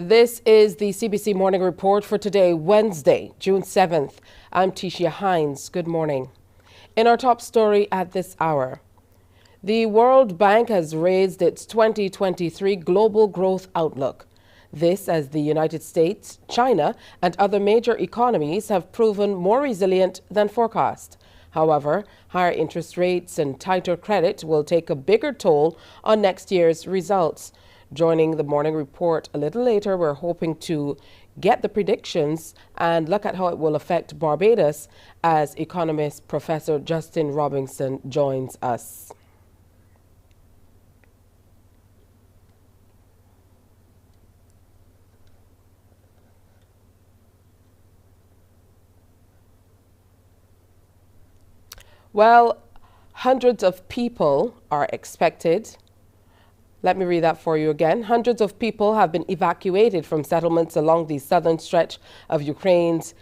This is the CBC Morning Report for today, Wednesday, June 7th. I'm Tisha Hines. Good morning. In our top story at this hour, the World Bank has raised its 2023 global growth outlook. This as the United States, China, and other major economies have proven more resilient than forecast. However, higher interest rates and tighter credit will take a bigger toll on next year's results. Joining the morning report a little later, we're hoping to get the predictions and look at how it will affect Barbados as economist Professor Justin Robinson joins us. Well, hundreds of people are expected. Let me read that for you again. Hundreds of people have been evacuated from settlements along the southern stretch of Ukraine's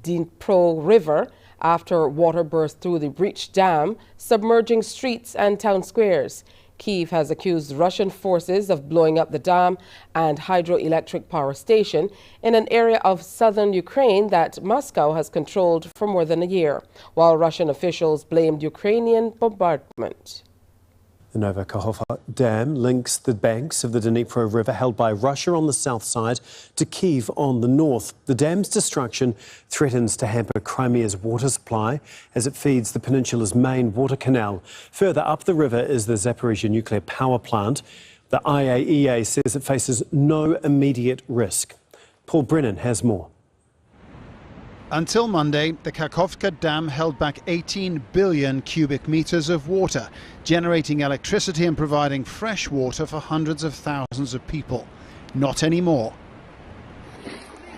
Dnipro River after water burst through the breached dam, submerging streets and town squares. Kyiv has accused Russian forces of blowing up the dam and hydroelectric power station in an area of southern Ukraine that Moscow has controlled for more than a year, while Russian officials blamed Ukrainian bombardment. The Novokakhovka Dam links the banks of the Dnipro River held by Russia on the south side to Kyiv on the north. The dam's destruction threatens to hamper Crimea's water supply as it feeds the peninsula's main water canal. Further up the river is the Zaporizhzhia nuclear power plant. The IAEA says it faces no immediate risk. Paul Brennan has more. Until Monday, the Kakhovka Dam held back 18 billion cubic meters of water, generating electricity and providing fresh water for hundreds of thousands of people. Not anymore.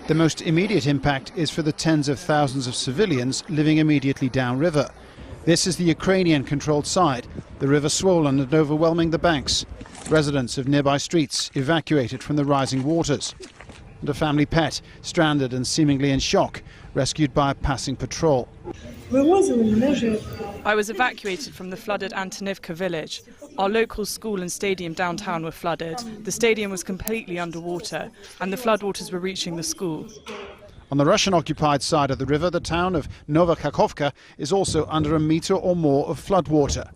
The most immediate impact is for the tens of thousands of civilians living immediately downriver. This is the Ukrainian-controlled side, the river swollen and overwhelming the banks. Residents of nearby streets evacuated from the rising waters. And a family pet, stranded and seemingly in shock, rescued by a passing patrol. I was evacuated from the flooded Antonivka village. Our local school and stadium downtown were flooded. The stadium was completely underwater and the floodwaters were reaching the school. On the Russian-occupied side of the river, the town of Novokakhovka is also under a metre or more of floodwater.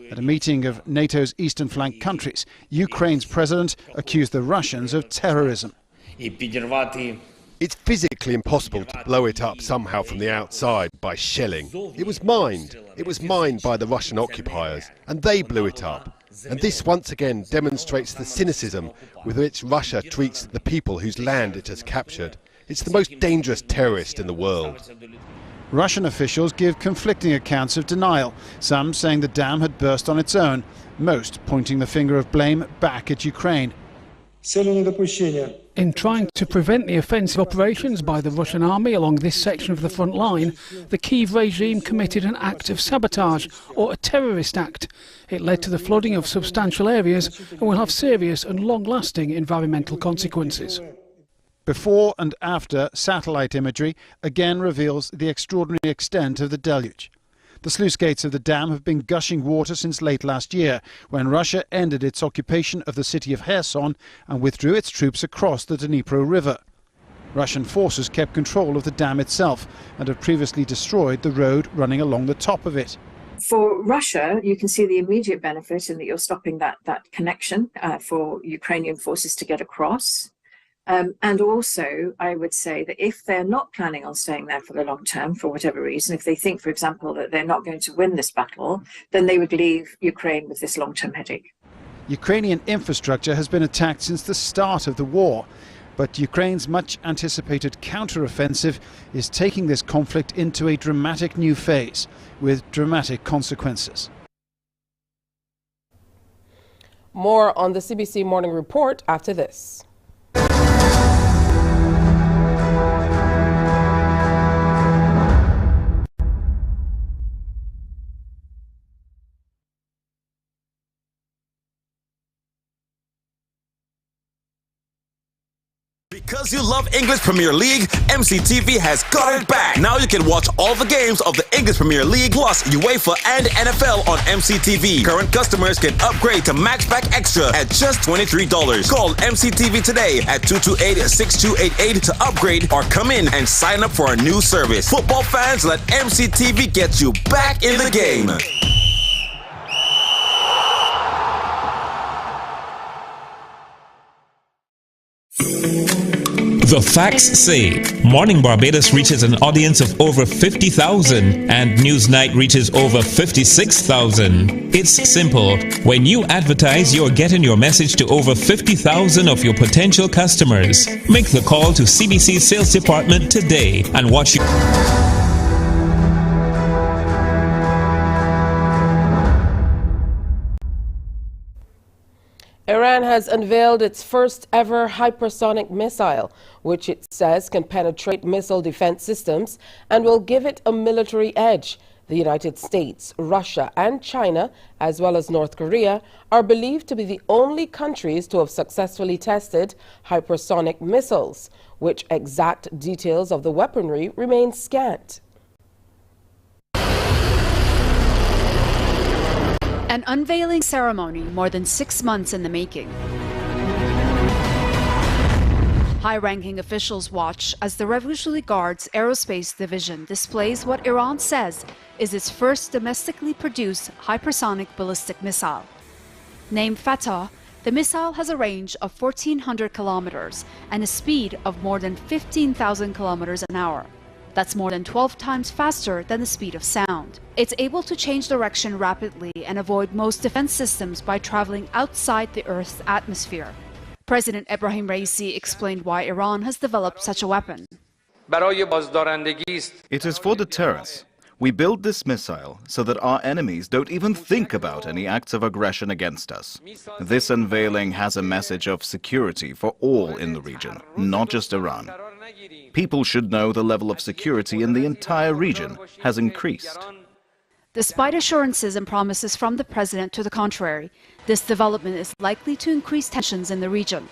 At a meeting of NATO's eastern flank countries, Ukraine's president accused the Russians of terrorism. It's physically impossible to blow it up somehow from the outside by shelling. It was mined. It was mined by the Russian occupiers, and they blew it up. And this once again demonstrates the cynicism with which Russia treats the people whose land it has captured. It's the most dangerous terrorist in the world. Russian officials give conflicting accounts of denial, some saying the dam had burst on its own, most pointing the finger of blame back at Ukraine. In trying to prevent the offensive operations by the Russian army along this section of the front line, the Kyiv regime committed an act of sabotage or a terrorist act. It led to the flooding of substantial areas and will have serious and long-lasting environmental consequences. Before and after satellite imagery again reveals the extraordinary extent of the deluge. The sluice gates of the dam have been gushing water since late last year, when Russia ended its occupation of the city of Kherson and withdrew its troops across the Dnipro River. Russian forces kept control of the dam itself and have previously destroyed the road running along the top of it. For Russia, you can see the immediate benefit in that you're stopping that connection for Ukrainian forces to get across. And also, I would say that if they're not planning on staying there for the long term, for whatever reason, if they think, for example, that they're not going to win this battle, then they would leave Ukraine with this long-term headache. Ukrainian infrastructure has been attacked since the start of the war, but Ukraine's much-anticipated counter-offensive is taking this conflict into a dramatic new phase, with dramatic consequences. More on the CBC Morning Report after this. Because you love English Premier League, MCTV has got it back. Now you can watch all the games of the English Premier League plus UEFA and NFL on MCTV. Current customers can upgrade to Max Pack Extra at just $23. Call MCTV today at 228-6288 to upgrade or come in and sign up for our new service. Football fans, let MCTV get you back in the game. The facts say Morning Barbados reaches an audience of over 50,000 and Newsnight reaches over 56,000. It's simple. When you advertise, you're getting your message to over 50,000 of your potential customers. Make the call to CBC Sales Department today and watch your... Iran has unveiled its first ever hypersonic missile, which it says can penetrate missile defense systems and will give it a military edge. The United States, Russia and China, as well as North Korea, are believed to be the only countries to have successfully tested hypersonic missiles, which exact details of the weaponry remain scant. An unveiling ceremony more than 6 months in the making. High-ranking officials watch as the Revolutionary Guard's Aerospace Division displays what Iran says is its first domestically produced hypersonic ballistic missile. Named Fatah, the missile has a range of 1,400 kilometers and a speed of more than 15,000 kilometers an hour. That's more than 12 times faster than the speed of sound. It's able to change direction rapidly and avoid most defense systems by traveling outside the Earth's atmosphere. President Ebrahim Raisi explained why Iran has developed such a weapon. It is for deterrence. We build this missile so that our enemies don't even think about any acts of aggression against us. This unveiling has a message of security for all in the region, not just Iran. People should know the level of security in the entire region has increased. Despite assurances and promises from the president to the contrary, this development is likely to increase tensions in the region.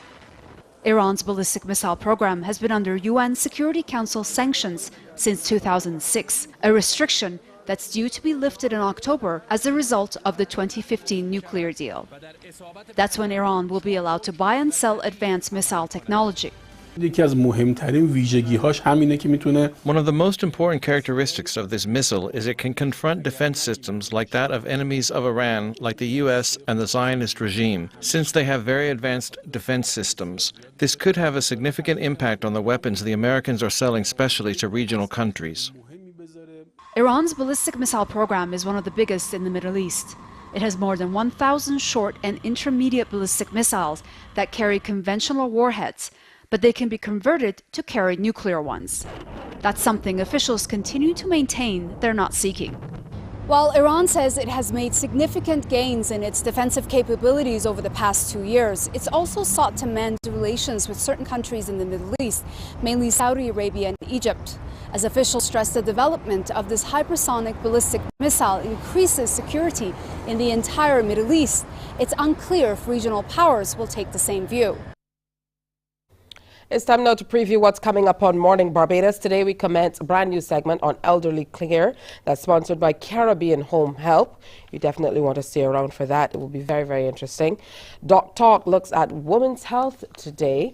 Iran's ballistic missile program has been under UN Security Council sanctions since 2006, a restriction that's due to be lifted in October as a result of the 2015 nuclear deal. That's when Iran will be allowed to buy and sell advanced missile technology. One of the most important characteristics of this missile is it can confront defense systems like that of enemies of Iran, like the US and the Zionist regime. Since they have very advanced defense systems, this could have a significant impact on the weapons the Americans are selling specially to regional countries. Iran's ballistic missile program is one of the biggest in the Middle East. It has more than 1,000 short and intermediate ballistic missiles that carry conventional warheads, but they can be converted to carry nuclear ones. That's something officials continue to maintain they're not seeking. While Iran says it has made significant gains in its defensive capabilities over the past 2 years, it's also sought to mend relations with certain countries in the Middle East, mainly Saudi Arabia and Egypt. As officials stress, the development of this hypersonic ballistic missile increases security in the entire Middle East. It's unclear if regional powers will take the same view. It's time now to preview what's coming up on Morning Barbados. Today we commence a brand new segment on elderly care that's sponsored by Caribbean Home Help. You definitely want to stay around for that. It will be very, very interesting. Doc Talk looks at women's health today,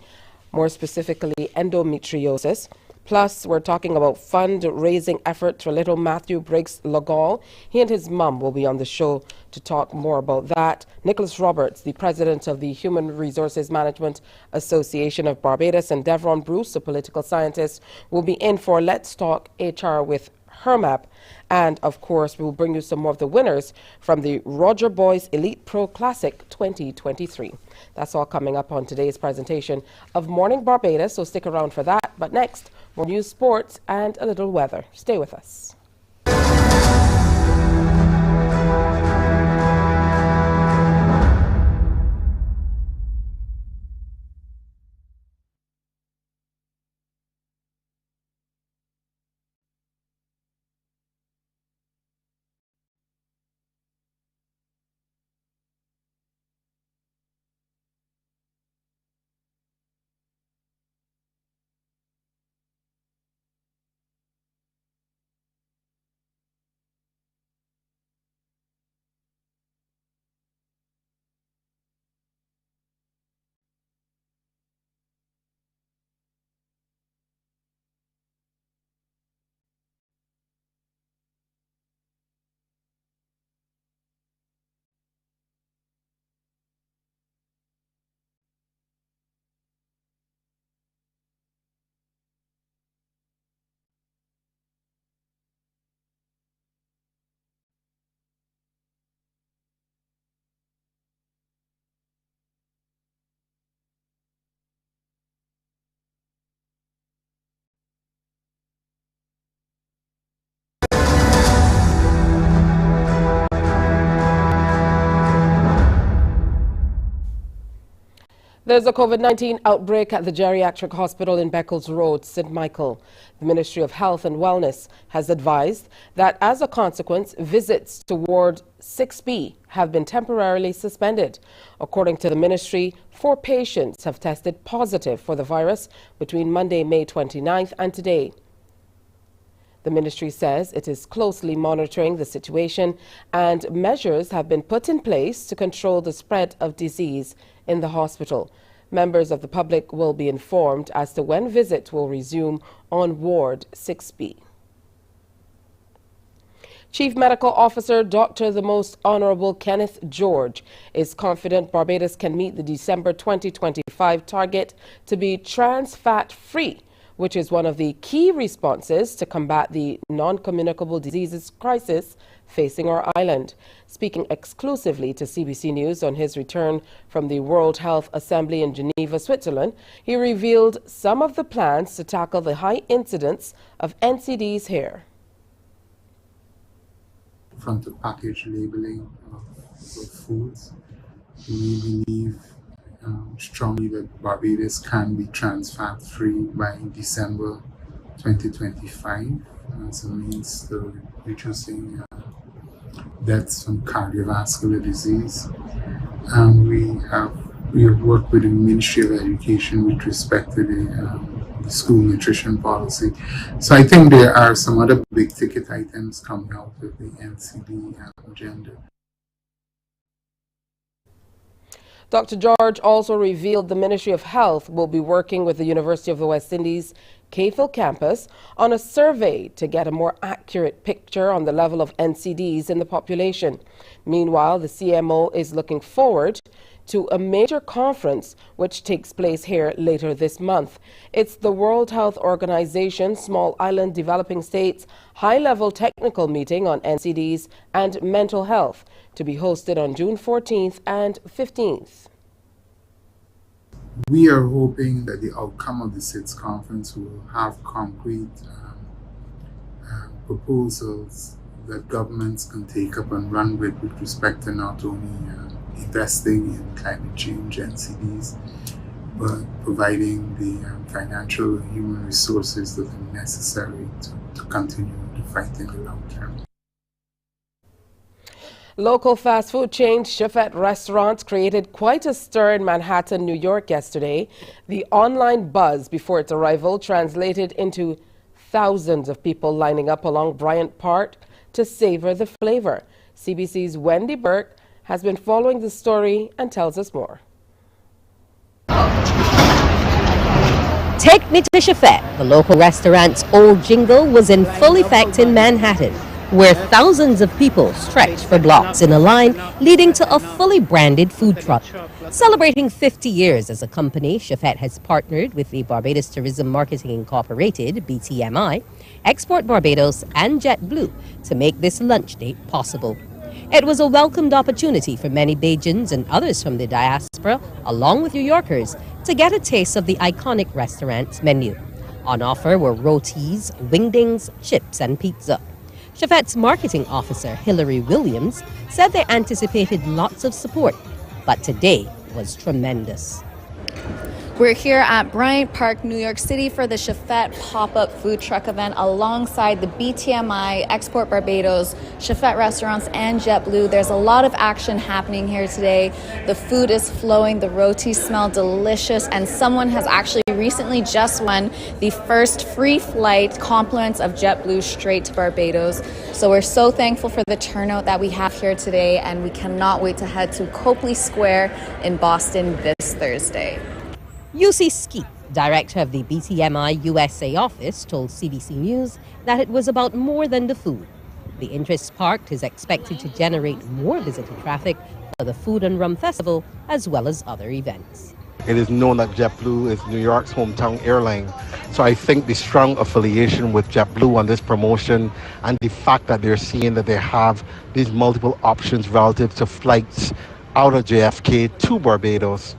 more specifically endometriosis. Plus, we're talking about fundraising efforts for little Matthew Briggs Lagal. He and his mum will be on the show to talk more about that. Nicholas Roberts, the president of the Human Resources Management Association of Barbados, and Devron Bruce, a political scientist, will be in for Let's Talk HR with Hermap. And, of course, we will bring you some more of the winners from the Roger Boys Elite Pro Classic 2023. That's all coming up on today's presentation of Morning Barbados, so stick around for that. But next, more news, sports, and a little weather. Stay with us. There's a COVID-19 outbreak at the Geriatric Hospital in Beccles Road, St. Michael. The Ministry of Health and Wellness has advised that as a consequence, visits to Ward 6B have been temporarily suspended. According to the ministry, 4 patients have tested positive for the virus between Monday, May 29th and today. The ministry says it is closely monitoring the situation and measures have been put in place to control the spread of disease in the hospital. Members of the public will be informed as to when visits will resume on Ward 6B. Chief Medical Officer Dr. the Most Honorable Kenneth George is confident Barbados can meet the December 2025 target to be trans fat free, which is one of the key responses to combat the non-communicable diseases crisis facing our island. Speaking exclusively to CBC News on his return from the World Health Assembly in Geneva, Switzerland, he revealed some of the plans to tackle the high incidence of NCDs here. Front of package labeling of foods. We believe strongly that Barbados can be trans fat free by December 2025 as a means to reducing deaths from cardiovascular disease. We have worked with the Ministry of Education with respect to the school nutrition policy. So I think there are some other big ticket items coming out of the NCD agenda. Dr. George also revealed the Ministry of Health will be working with the University of the West Indies Cave campus on a survey to get a more accurate picture on the level of NCDs in the population. Meanwhile, the CMO is looking forward to a major conference which takes place here later this month. It's the World Health Organization Small Island Developing States High-Level Technical Meeting on NCDs and Mental Health to be hosted on June 14th and 15th. We are hoping that the outcome of the SIDS conference will have concrete proposals that governments can take up and run with respect to not only investing in climate change NCDs, but providing the financial and human resources that are necessary to continue the fight in the long term. Local fast food chain Cheffette restaurants created quite a stir in Manhattan, New York yesterday. The online buzz before its arrival translated into thousands of people lining up along Bryant Park to savor the flavor. CBC's Wendy Burke has been following the story and tells us more. Take me to Cheffette. The local restaurant's old jingle was in full effect in Manhattan, where thousands of people stretched for blocks in a line leading to a fully branded food truck. Celebrating 50 years as a company, Cheffette has partnered with the Barbados Tourism Marketing Incorporated, BTMI, Export Barbados and JetBlue to make this lunch date possible. It was a welcomed opportunity for many Bajans and others from the diaspora, along with New Yorkers, to get a taste of the iconic restaurant's menu. On offer were rotis, wingdings, chips and pizza. Cheffette's marketing officer, Hillary Williams, said they anticipated lots of support, but today was tremendous. We're here at Bryant Park, New York City for the Cheffette pop-up food truck event alongside the BTMI, Export Barbados, Cheffette Restaurants and JetBlue. There's a lot of action happening here today. The food is flowing, the rotis smell delicious, and someone has actually recently just won the first free flight compliments of JetBlue straight to Barbados. So we're so thankful for the turnout that we have here today, and we cannot wait to head to Copley Square in Boston this Thursday. UC Skeet, director of the BTMI USA office, told CBC News that it was about more than the food. The interest sparked is expected to generate more visitor traffic for the Food and Rum Festival as well as other events. It is known that JetBlue is New York's hometown airline. So I think the strong affiliation with JetBlue on this promotion and the fact that they're seeing that they have these multiple options relative to flights out of JFK to Barbados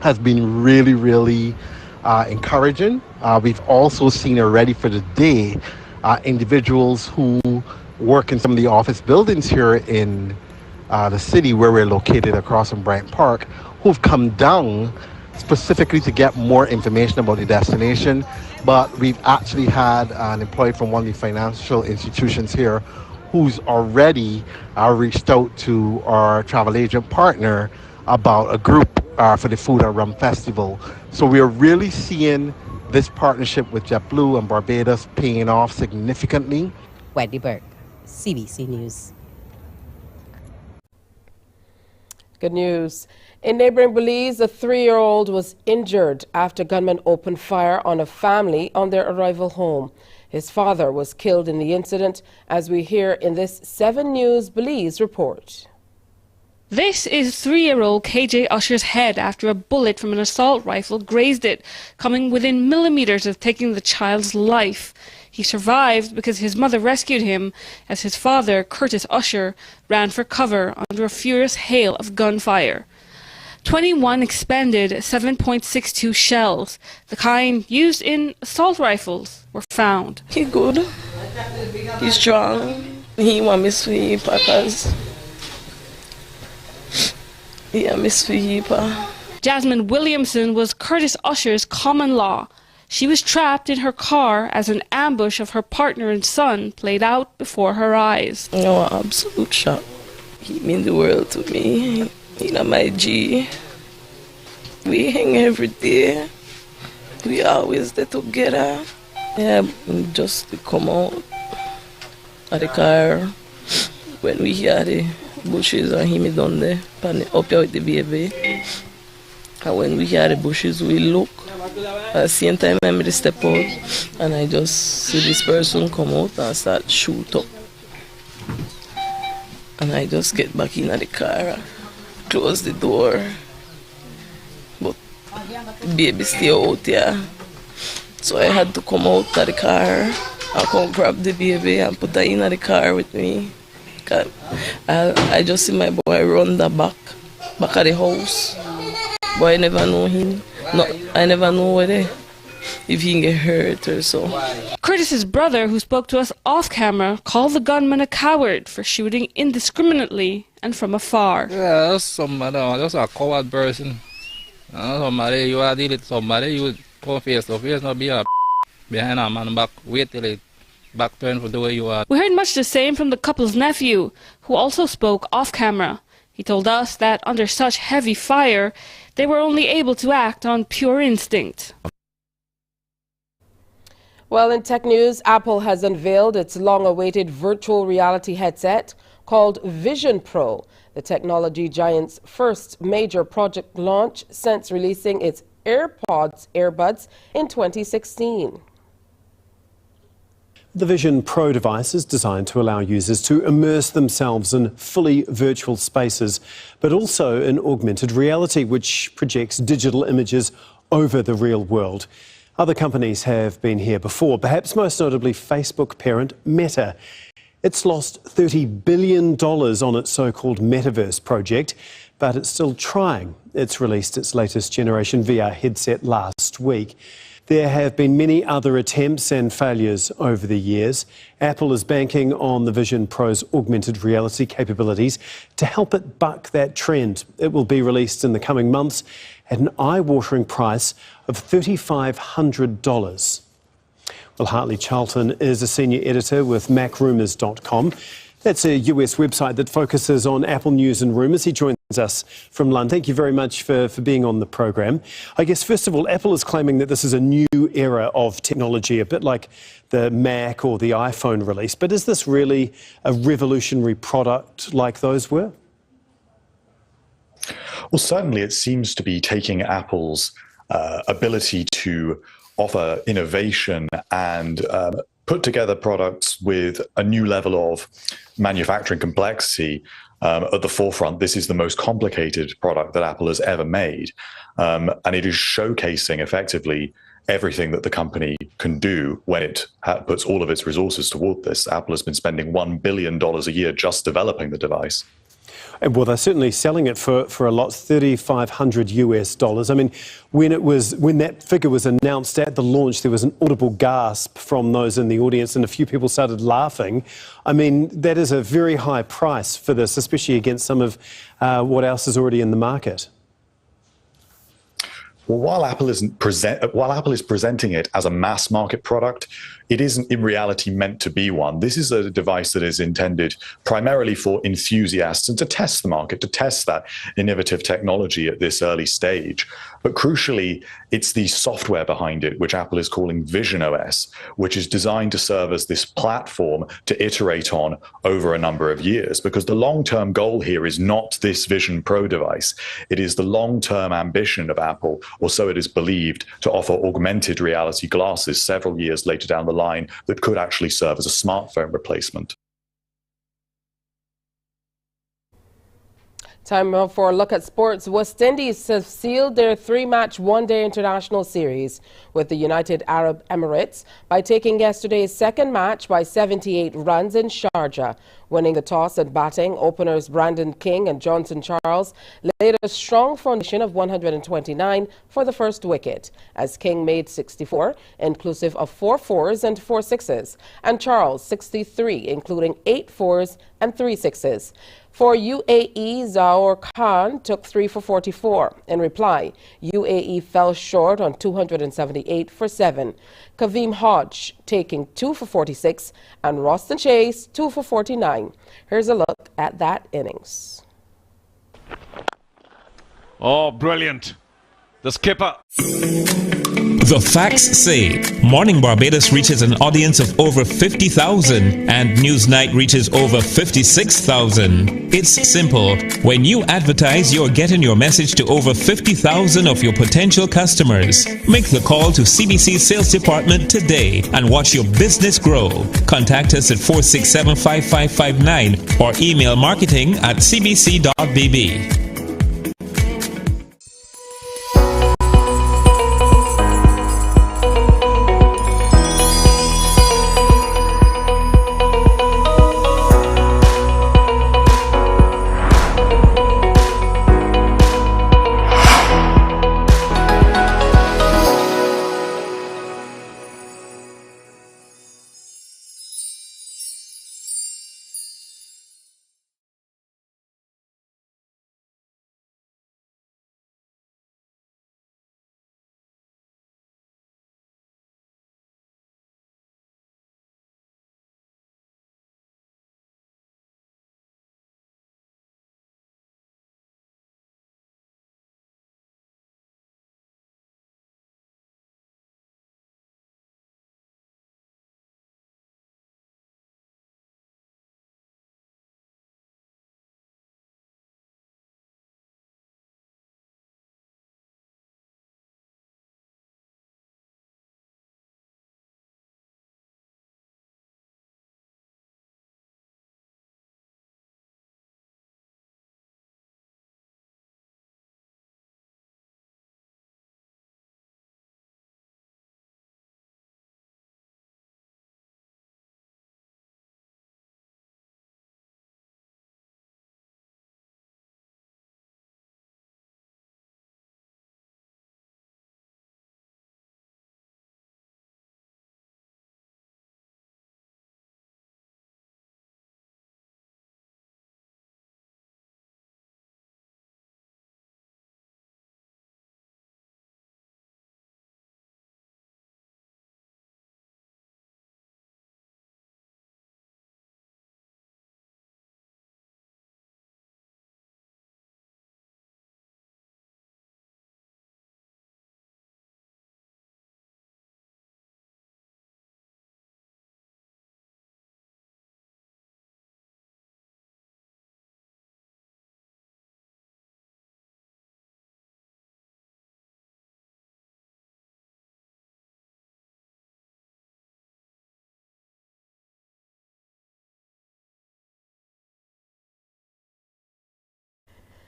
has been really encouraging. We've also seen already for the day individuals who work in some of the office buildings here in the city where we're located across from Bryant Park, who've come down specifically to get more information about the destination. But we've actually had an employee from one of the financial institutions here who's already reached out to our travel agent partner about a group for the Food and Rum Festival. So we are really seeing this partnership with JetBlue and Barbados paying off significantly. Wendy Burke, CBC News. Good news. In neighboring Belize, a 3-year-old was injured after gunmen opened fire on a family on their arrival home. His father was killed in the incident, as we hear in this 7 News Belize report. This is 3-year-old KJ Usher's head after a bullet from an assault rifle grazed it, coming within millimeters of taking the child's life. He survived because his mother rescued him as his father, Curtis Usher, ran for cover under a furious hail of gunfire. 21 expended 7.62 shells, the kind used in assault rifles, were found. He's good. He's strong. He want me sweet papas. Yeah, Miss Fipa. Jasmine Williamson was Curtis Usher's common law. She was trapped in her car as an ambush of her partner and son played out before her eyes. No, absolute shock. He mean the world to me. He not my G. We hang every day. We always there together. Yeah, just to come out of the car when we hear the bushes and him down there, up here with the baby. And when we hear the bushes, we look. At the same time, I step out and I just see this person come out and start shoot up. And I just get back in the car, close the door. But the baby stay out there. So I had to come out of the car and come grab the baby and put her in the car with me. I just see my boy run the back of the house. Boy, I never know him. No, I never know whether if he can get hurt or so. Curtis's brother, who spoke to us off camera, called the gunman a coward for shooting indiscriminately and from afar. Yeah, that's a coward person. Somebody, you are dealing with somebody, you go face to face, not be a behind a man back, wait till it back turn for the way you are. We heard much the same from the couple's nephew, who also spoke off camera. He told us that under such heavy fire, they were only able to act on pure instinct. Well, in tech news, Apple has unveiled its long-awaited virtual reality headset called Vision Pro, the technology giant's first major project launch since releasing its AirPods earbuds in 2016. The Vision Pro device is designed to allow users to immerse themselves in fully virtual spaces, but also in augmented reality, which projects digital images over the real world. Other companies have been here before, perhaps most notably Facebook parent Meta. It's lost $30 billion on its so-called metaverse project, but it's still trying. It's released its latest generation VR headset last week. There have been many other attempts and failures over the years. Apple is banking on the Vision Pro's augmented reality capabilities to help it buck that trend. It will be released in the coming months at an eye-watering price of $3,500. Well, Hartley Charlton is a senior editor with MacRumors.com. That's a US website that focuses on Apple news and rumours. He joins us from London. Thank you very much for being on the program. I guess, first of all, Apple is claiming that this is a new era of technology, a bit like the Mac or the iPhone release. But is this really a revolutionary product like those were? Well, certainly it seems to be taking Apple's ability to offer innovation and put together products with a new level of manufacturing complexity at the forefront. This is the most complicated product that Apple has ever made. And it is showcasing effectively everything that the company can do when it puts all of its resources toward this. Apple has been spending $1 billion a year just developing the device. And well, they're certainly selling it for a lot, $3,500 US. I mean, when that figure was announced at the launch, there was an audible gasp from those in the audience, and a few people started laughing. I mean, that is a very high price for this, especially against some of what else is already in the market. Well, while Apple is presenting it as a mass market product, it isn't in reality meant to be one. This is a device that is intended primarily for enthusiasts and to test the market, to test that innovative technology at this early stage. But crucially, it's the software behind it, which Apple is calling Vision OS, which is designed to serve as this platform to iterate on over a number of years. Because the long-term goal here is not this Vision Pro device. It is the long-term ambition of Apple, or so it is believed, to offer augmented reality glasses several years later down the line that could actually serve as a smartphone replacement. Time now for a look at sports. West Indies have sealed their 3-match one-day international series with the United Arab Emirates by taking yesterday's second match by 78 runs in Sharjah. Winning the toss and batting, openers Brandon King and Johnson Charles laid a strong foundation of 129 for the first wicket, as King made 64, inclusive of 4 fours and 4 sixes, and Charles 63, including 8 fours and 3 sixes. For UAE, Zaur Khan took 3 for 44. In reply, UAE fell short on 278 for 7. Kaveem Hodge taking 2 for 46 and Roston Chase 2 for 49. Here's a look at that innings. Oh, brilliant. The skipper. The facts say Morning Barbados reaches an audience of over 50,000 and Newsnight reaches over 56,000. It's simple. When you advertise, you're getting your message to over 50,000 of your potential customers. Make the call to CBC Sales Department today and watch your business grow. Contact us at 467-5559 or email marketing@cbc.bb.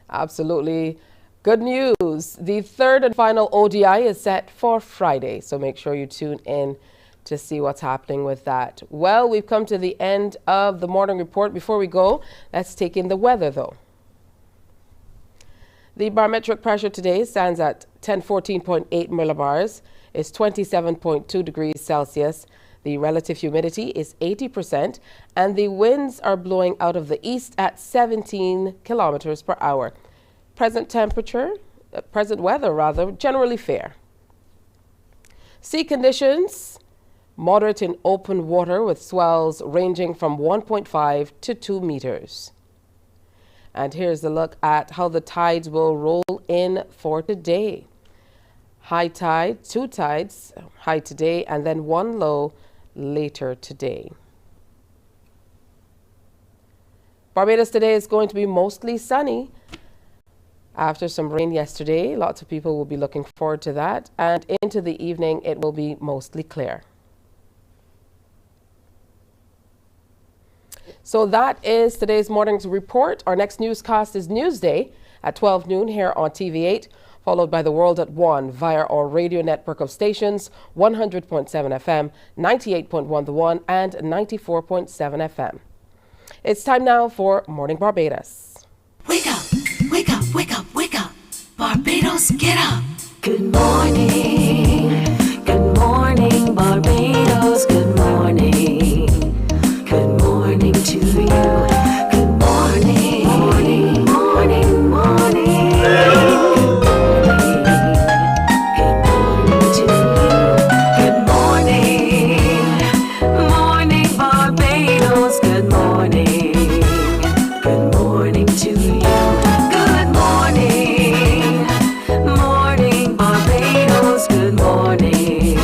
Absolutely. Good news. The third and final ODI is set for Friday, so make sure you tune in to see what's happening with that. Well, we've come to the end of the morning report. Before we go, let's take in the weather, though. The barometric pressure today stands at 1014.8 millibars. It's 27.2 degrees Celsius. The relative humidity is 80%, and the winds are blowing out of the east at 17 kilometers per hour. Present temperature present weather rather, generally fair. Sea conditions, moderate in open water with swells ranging from 1.5 to 2 meters. And here's a look at how the tides will roll in for today. High tide, 2 tides, high today, and then 1 low later today. Barbados today is going to be mostly sunny after some rain yesterday. Lots of people will be looking forward to that. And into the evening, it will be mostly clear. So that is today's morning's report. Our next newscast is Newsday at 12 noon here on TV8, followed by The World at 1 via our radio network of stations, 100.7 FM, 98.1 The One, and 94.7 FM. It's time now for Morning Barbados. Wake up, wake up, wake up, wake up. Barbados, get up. Good morning. Good morning, Barbados. Good morning. Good morning to you. Good morning. Morning, morning, morning. Good morning to you. Good morning. Morning, Barbados. Good morning. Good morning to you. Good morning. Morning, Barbados. Good morning.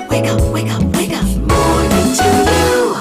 Wake up, wake up, wake up. Morning to you.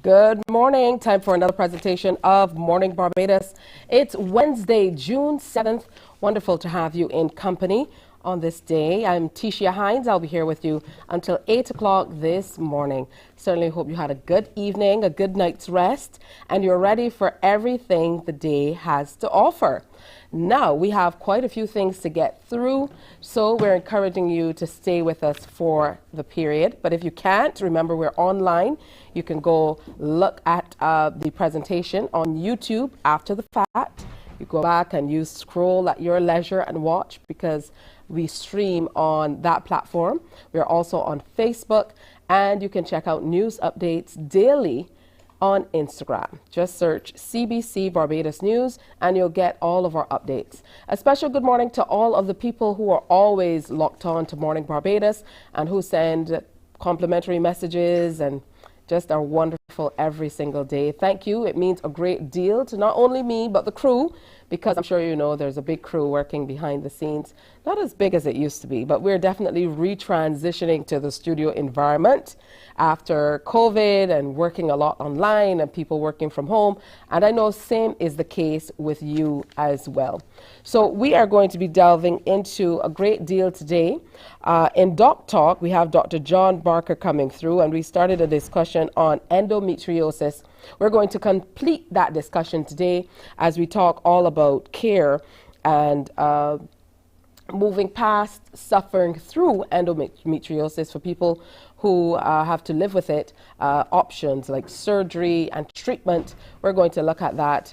Good morning. Time for another presentation of Morning Barbados. It's Wednesday, June 7th. Wonderful to have you in company on this day. I'm Tisha Hines. I'll be here with you until 8 o'clock this morning. Certainly hope you had a good evening, a good night's rest, and you're ready for everything the day has to offer. Now, we have quite a few things to get through, so we're encouraging you to stay with us for the period. But if you can't, remember we're online. You can go look at the presentation on YouTube after the fact. You go back and you scroll at your leisure and watch, because we stream on that platform. We're also on Facebook, and you can check out news updates daily on Instagram. Just search CBC Barbados News and you'll get all of our updates. A special good morning to all of the people who are always locked on to Morning Barbados and who send complimentary messages and just are wonderful every single day. Thank you. It means a great deal to not only me, but the crew, because I'm sure you know there's a big crew working behind the scenes. Not as big as it used to be, but we're definitely retransitioning to the studio environment after COVID and working a lot online and people working from home. And I know same is the case with you as well. So we are going to be delving into a great deal today. In Doc Talk, we have Dr. John Barker coming through, and we started a discussion on endometriosis. We're going to complete that discussion today as we talk all about care and moving past suffering through endometriosis for people who have to live with it, options like surgery and treatment. We're going to look at that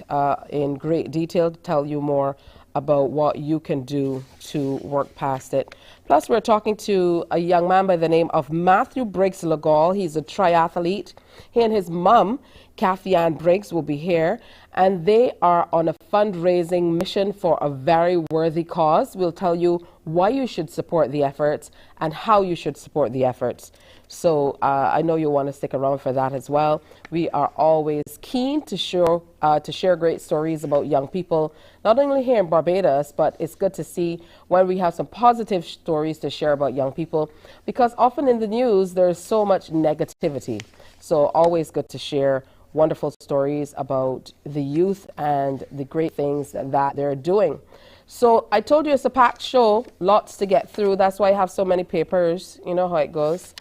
in great detail to tell you more about what you can do to work past it. Plus, we're talking to a young man by the name of Matthew Briggs-Legal. He's a triathlete. He and his mum, Kathy Ann Briggs, will be here, and they are on a fundraising mission for a very worthy cause. We'll tell you why you should support the efforts and how you should support the efforts. So I know you'll want to stick around for that as well. We are always keen to share great stories about young people, not only here in Barbados, but it's good to see when we have some positive stories to share about young people, because often in the news there's so much negativity. So always good to share wonderful stories about the youth and the great things that they're doing. So I told you it's a packed show, lots to get through. That's why I have so many papers. You know how it goes.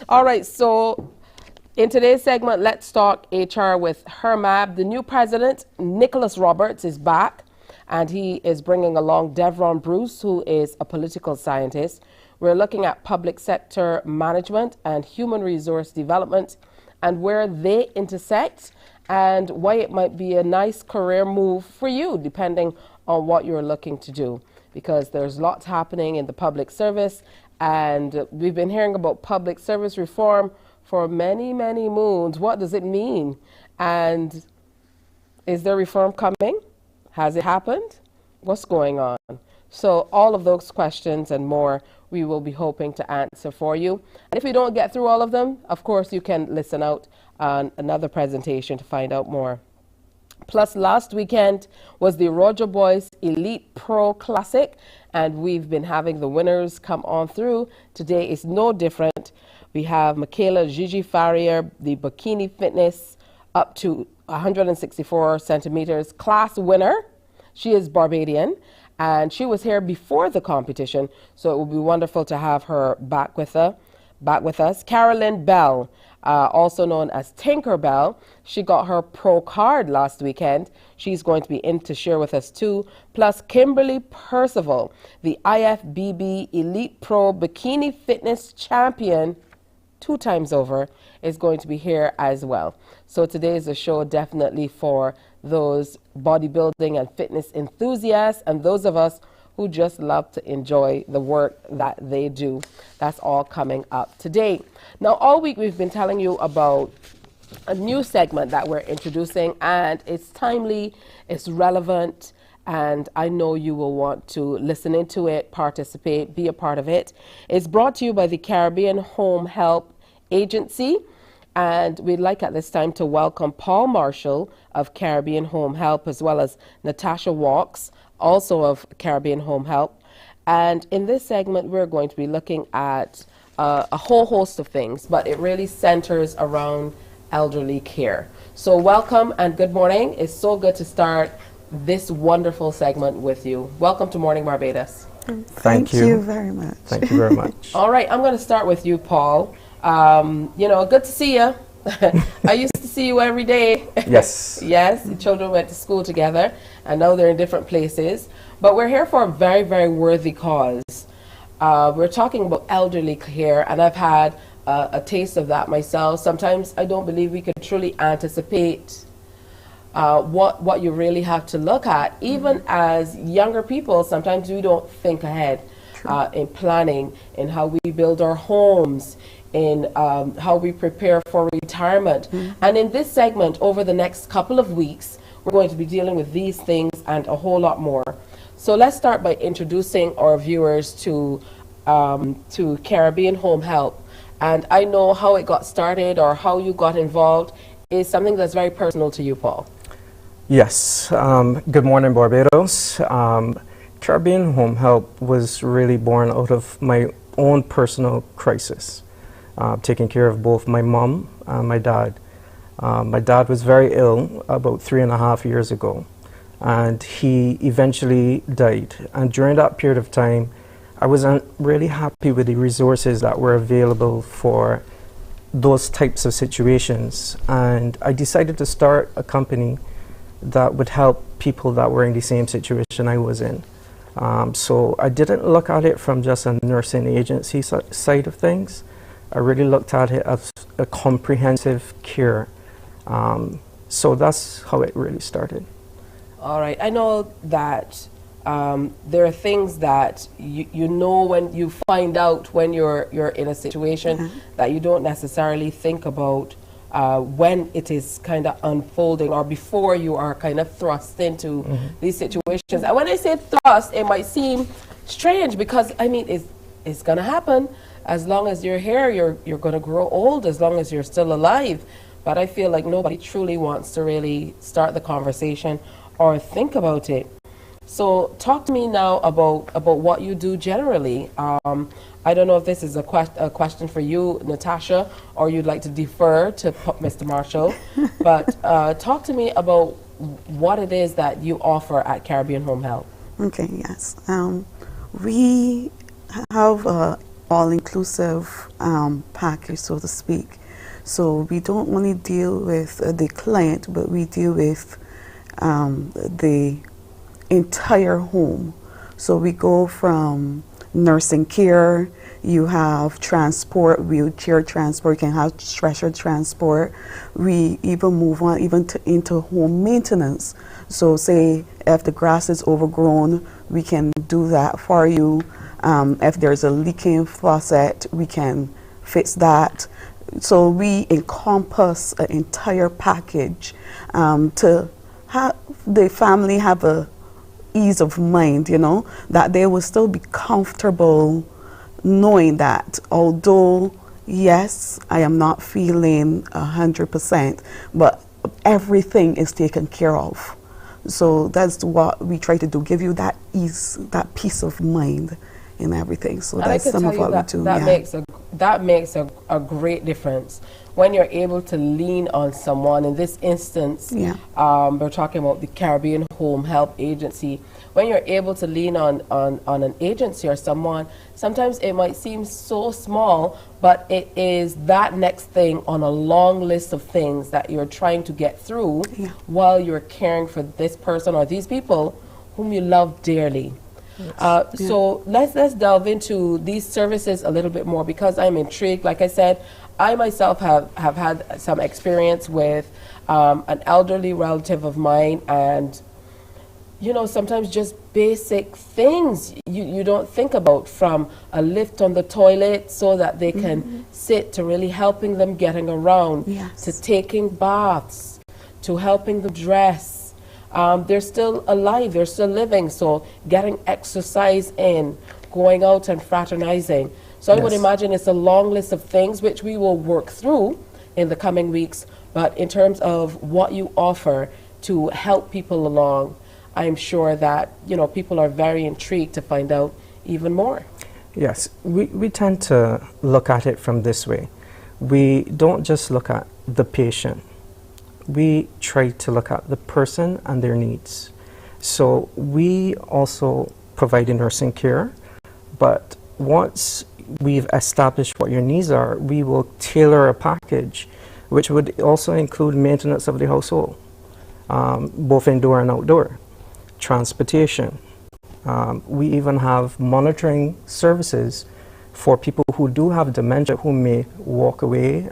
All right, so in today's segment, let's talk HR with HERMAB. The new president, Nicholas Roberts, is back, and he is bringing along Devron Bruce, who is a political scientist. We're looking at public sector management and human resource development and where they intersect and why it might be a nice career move for you, depending on what you're looking to do, because there's lots happening in the public service, and we've been hearing about public service reform for many, many moons. What does it mean? And Is there reform coming? Has it happened? What's going on? So all of those questions and more we will be hoping to answer for you. And if we don't get through all of them, of course, you can listen out on another presentation to find out more. Plus, last weekend was the Roger Boys Elite Pro Classic, and we've been having the winners come on through. Today is no different. We have Michaela Gigi Farrier, the bikini fitness up to 164 centimeters class winner. She is Barbadian, and she was here before the competition, so it will be wonderful to have her back with us. Carolyn Bell, also known as Tinker Bell, she got her pro card last weekend. She's going to be in to share with us too. Plus Kimberly Percival, the IFBB Elite Pro Bikini Fitness Champion 2 times over, is going to be here as well. So today is a show definitely for those bodybuilding and fitness enthusiasts and those of us who just love to enjoy the work that they do. That's all coming up today. Now, all week we've been telling you about a new segment that we're introducing, and it's timely, it's relevant, and I know you will want to listen into it, participate, be a part of it. It's brought to you by the Caribbean Home Help Agency. And we'd like at this time to welcome Paul Marshall of Caribbean Home Help, as well as Natasha Walks, also of Caribbean Home Help. And in this segment, we're going to be looking at a whole host of things, but it really centers around elderly care. So welcome and good morning. It's so good to start this wonderful segment with you. Welcome to Morning Barbados. Thank you very much. Thank you very much. All right, I'm going to start with you, Paul. You know, good to see you. I used to see you every day. Yes. Yes, the children went to school together, and now they're in different places. But we're here for a very, very worthy cause. We're talking about elderly care, and I've had a taste of that myself. Sometimes I don't believe we can truly anticipate what you really have to look at. Even as younger people, sometimes we don't think ahead in planning, in how we build our homes, in how we prepare for retirement. And in this segment, over the next couple of weeks, we're going to be dealing with these things and a whole lot more. So let's start by introducing our viewers to Caribbean Home Help. And I know how it got started or how you got involved is something that's very personal to you, Paul. Yes. Good morning, Barbados. Caribbean Home Help was really born out of my own personal crisis. Taking care of both my mom and my dad. My dad was very ill about 3.5 years ago, and he eventually died. And during that period of time, I wasn't really happy with the resources that were available for those types of situations. And I decided to start a company that would help people that were in the same situation I was in. So I didn't look at it from just a nursing agency side of things. I really looked at it as a comprehensive care. So that's how it really started. All right. I know that there are things that you know when you find out when you're in a situation that you don't necessarily think about when it is kind of unfolding or before you are kind of thrust into these situations. And when I say thrust, it might seem strange because, I mean, it's going to happen. As long as you're here, you're going to grow old as long as you're still alive. But I feel like nobody truly wants to really start the conversation or think about it. So talk to me now about what you do generally. I don't know if this is a question for you, Natasha, or you'd like to defer to Mr. Marshall. But talk to me about what it is that you offer at Caribbean Home Help. Okay, yes. We have all-inclusive package, so to speak. So we don't only deal with the client, but we deal with the entire home. So we go from nursing care, you have transport, wheelchair transport, you can have stretcher transport. We even move on into home maintenance. So say if the grass is overgrown, we can do that for you. If there's a leaking faucet, we can fix that. So we encompass an entire package to the family have a ease of mind, you know, that they will still be comfortable knowing that although, yes, I am not feeling 100%, but everything is taken care of. So that's what we try to do, give you that ease, that peace of mind in everything. So And that's some of what we do. That makes a great difference when you're able to lean on someone. In this instance, we're talking about the Caribbean Home Help Agency. When you're able to lean on an agency or someone, sometimes it might seem so small, but it is that next thing on a long list of things that you're trying to get through while you're caring for this person or these people whom you love dearly. So let's delve into these services a little bit more, because I'm intrigued. Like I said, I myself have had some experience with an elderly relative of mine, and you know, sometimes just basic things you don't think about, from a lift on the toilet so that they can sit, to really helping them getting around, to taking baths, to helping them dress. They're still alive, they're still living, so getting exercise in, going out and fraternizing. So I would imagine it's a long list of things which we will work through in the coming weeks, but in terms of what you offer to help people along, I'm sure that, you know, people are very intrigued to find out even more. Yes, we tend to look at it from this way. We don't just look at the patient. We try to look at the person and their needs. So we also provide nursing care, but once we've established what your needs are, we will tailor a package which would also include maintenance of the household, both indoor and outdoor, transportation. We even have monitoring services for people who do have dementia, who may walk away,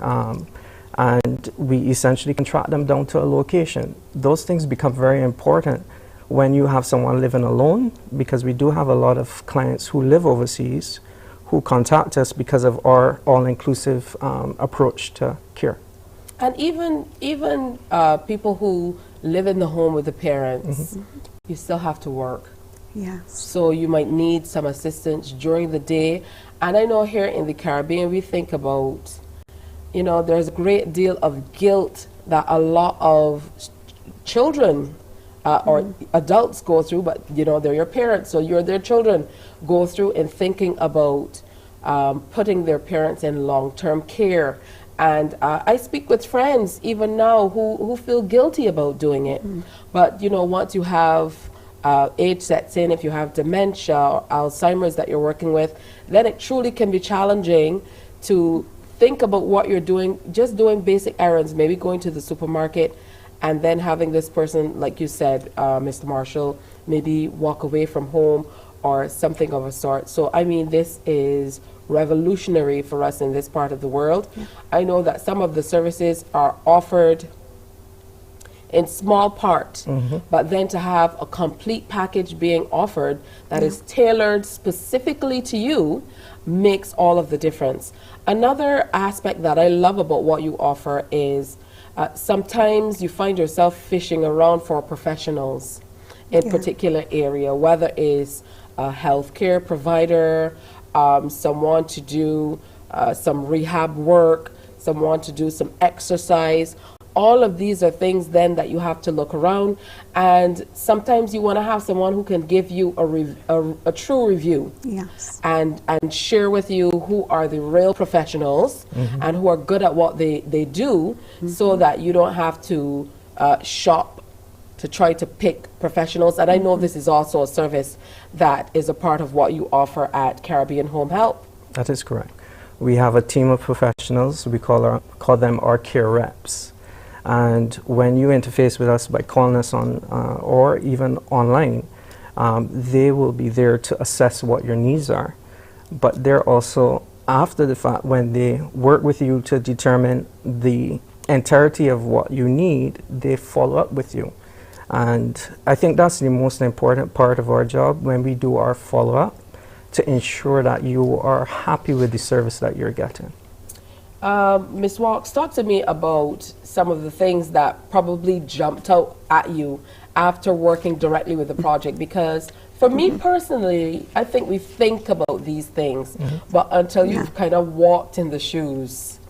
and we essentially can track them down to a location. Those things become very important when you have someone living alone, because we do have a lot of clients who live overseas who contact us because of our all-inclusive approach to care. And even people who live in the home with the parents, you still have to work. Yes. So you might need some assistance during the day. And I know here in the Caribbean, we think about, you know, there's a great deal of guilt that a lot of children or adults go through, but you know, they're your parents, so you're their children, go through in thinking about putting their parents in long-term care. And I speak with friends even now who feel guilty about doing it. But you know, once you have age sets in, if you have dementia or Alzheimer's that you're working with, then it truly can be challenging to think about what you're doing, just doing basic errands, maybe going to the supermarket, and then having this person, like you said, Mr. Marshall, maybe walk away from home or something of a sort. So I mean, this is revolutionary for us in this part of the world. I know that some of the services are offered in small part, but then to have a complete package being offered that is tailored specifically to you makes all of the difference. Another aspect that I love about what you offer is sometimes you find yourself fishing around for professionals in particular area, whether it's a healthcare provider, someone to do some rehab work, someone to do some exercise. All of these are things then that you have to look around, and sometimes you want to have someone who can give you a true review, and share with you who are the real professionals and who are good at what they do, so that you don't have to shop to try to pick professionals. And I know this is also a service that is a part of what you offer at Caribbean Home Help. That is correct. We have a team of professionals. We call them our care reps. And when you interface with us by calling us on or even online, they will be there to assess what your needs are. But they're also, after the fact, when they work with you to determine the entirety of what you need, they follow up with you. And I think that's the most important part of our job, when we do our follow-up, to ensure that you are happy with the service that you're getting. Ms. Walks, talk to me about some of the things that probably jumped out at you after working directly with the project, because for me personally, I think we think about these things, but until you've kind of walked in the shoes,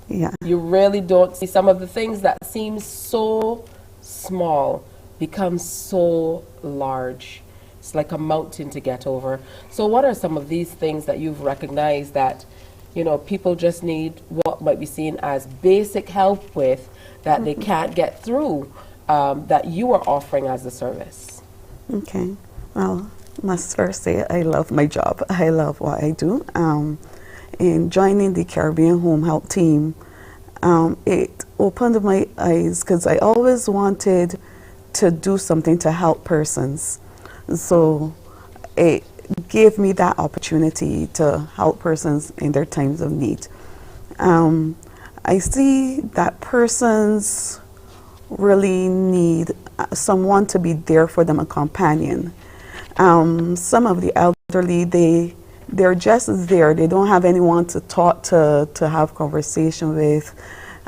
you really don't see some of the things that seem so small become so large. It's like a mountain to get over. So what are some of these things that you've recognized that, you know, people just need what might be seen as basic help with that they can't get through, that you are offering as a service? Okay. Well, I must first say I love my job. I love what I do. In joining the Caribbean Home Health team, it opened my eyes because I always wanted to do something to help persons. So it gave me that opportunity to help persons in their times of need. I see that persons really need someone to be there for them, a companion. Some of the elderly, they're just there. They don't have anyone to talk to have conversation with.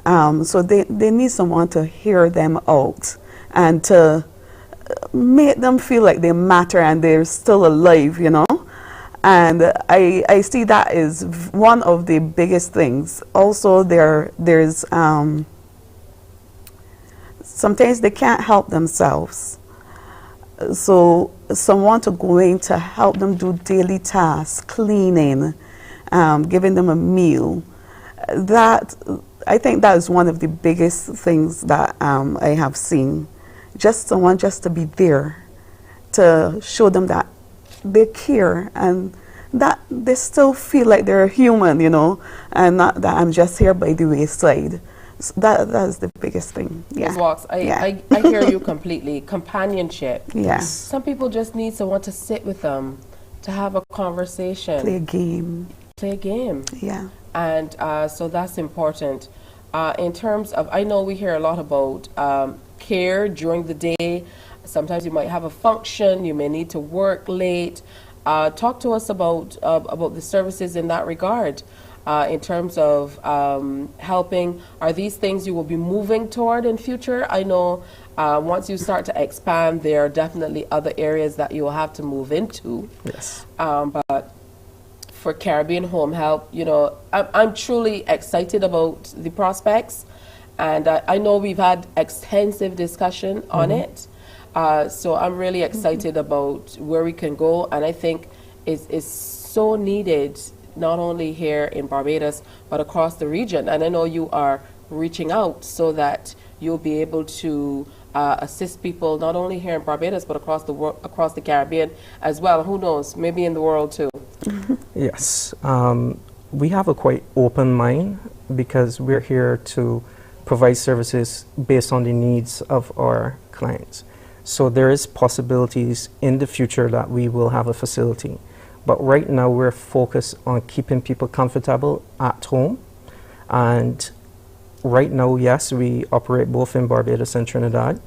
So they need someone to hear them out and to make them feel like they matter and they're still alive, you know. And I see that is one of the biggest things. Also, there's sometimes they can't help themselves. So someone to go in to help them do daily tasks, cleaning, giving them a meal. That, I think that is one of the biggest things that I have seen. Just someone just to be there, to show them that they care and that they still feel like they're human, you know, and not that I'm just here by the wayside. So that is the biggest thing. Yeah. Ms. Walks, I hear you completely. Companionship. Yes. Some people just need someone to sit with them, to have a conversation. Play a game. Play a game. Yeah. And so that's important. In terms of, I know we hear a lot about care during the day. Sometimes you might have a function, you may need to work late. Talk to us about the services in that regard. In terms of helping, are these things you will be moving toward in future? I know once you start to expand, there are definitely other areas that you will have to move into. Yes. But for Caribbean Home Health, you know, I'm truly excited about the prospects, and I know we've had extensive discussion on it. So I'm really excited about where we can go, and I think it's so needed, not only here in Barbados, but across the region. And I know you are reaching out so that you'll be able to assist people not only here in Barbados, but across the world, across the Caribbean as well. Who knows, maybe in the world too. Yes. We have a quite open mind because we're here to provide services based on the needs of our clients. So there is possibilities in the future that we will have a facility. But right now we're focused on keeping people comfortable at home. And right now, yes, we operate both in Barbados and Trinidad.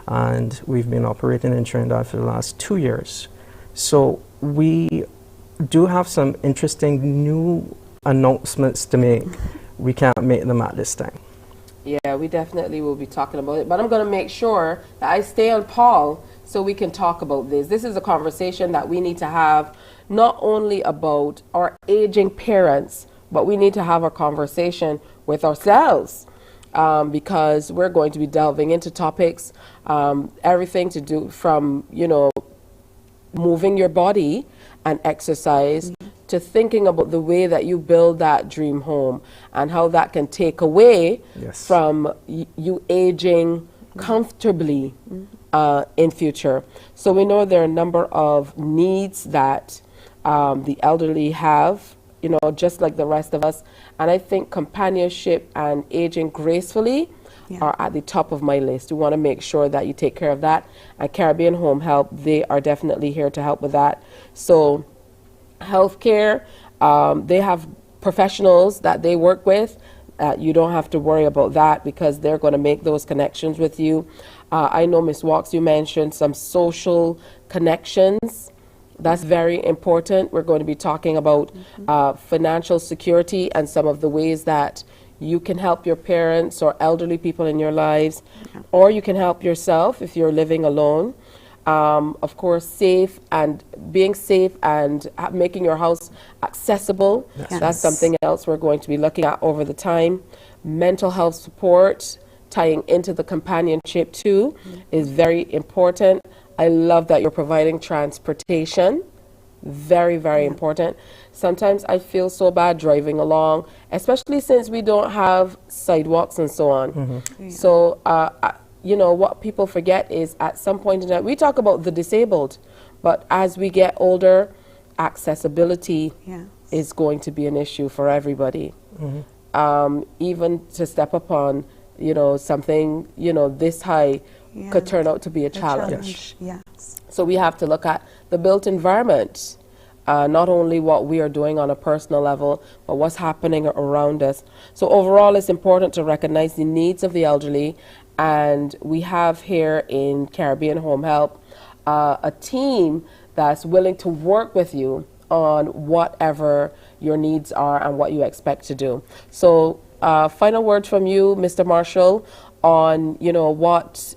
And we've been operating in Trinidad for the last 2 years. So we do have some interesting new announcements to make. We can't make them at this time. Yeah, we definitely will be talking about it. But I'm going to make sure that I stay on Paul so we can talk about this. This is a conversation that we need to have not only about our aging parents, but we need to have a conversation with ourselves because we're going to be delving into topics, everything to do from, you know, moving your body and exercise to thinking about the way that you build that dream home and how that can take away from you aging comfortably in future. So we know there are a number of needs that the elderly have, you know, just like the rest of us. And I think companionship and aging gracefully are at the top of my list. We want to make sure that you take care of that. And Caribbean Home Health, they are definitely here to help with that. So healthcare, they have professionals that they work with. You don't have to worry about that because they're going to make those connections with you. I know, Ms. Walks, you mentioned some social connections. That's very important. We're going to be talking about financial security and some of the ways that You can help your parents or elderly people in your lives, or you can help yourself if you're living alone. Of course, being safe and making your house accessible. Yes. That's something else we're going to be looking at over the time. Mental health support, tying into the companionship too, is very important. I love that you're providing transportation. Very, very important. Sometimes I feel so bad driving along, especially since we don't have sidewalks and so on. So, you know, what people forget is at some point in time, we talk about the disabled, but as we get older, accessibility is going to be an issue for everybody. Even to step upon, you know, something, you know, this high could turn out to be a challenge. Yes. So we have to look at the built environment, not only what we are doing on a personal level, but what's happening around us. So overall, it's important to recognize the needs of the elderly. And we have here in Caribbean Home Help a team that's willing to work with you on whatever your needs are and what you expect to do. So final word from you, Mr. Marshall, on, you know, what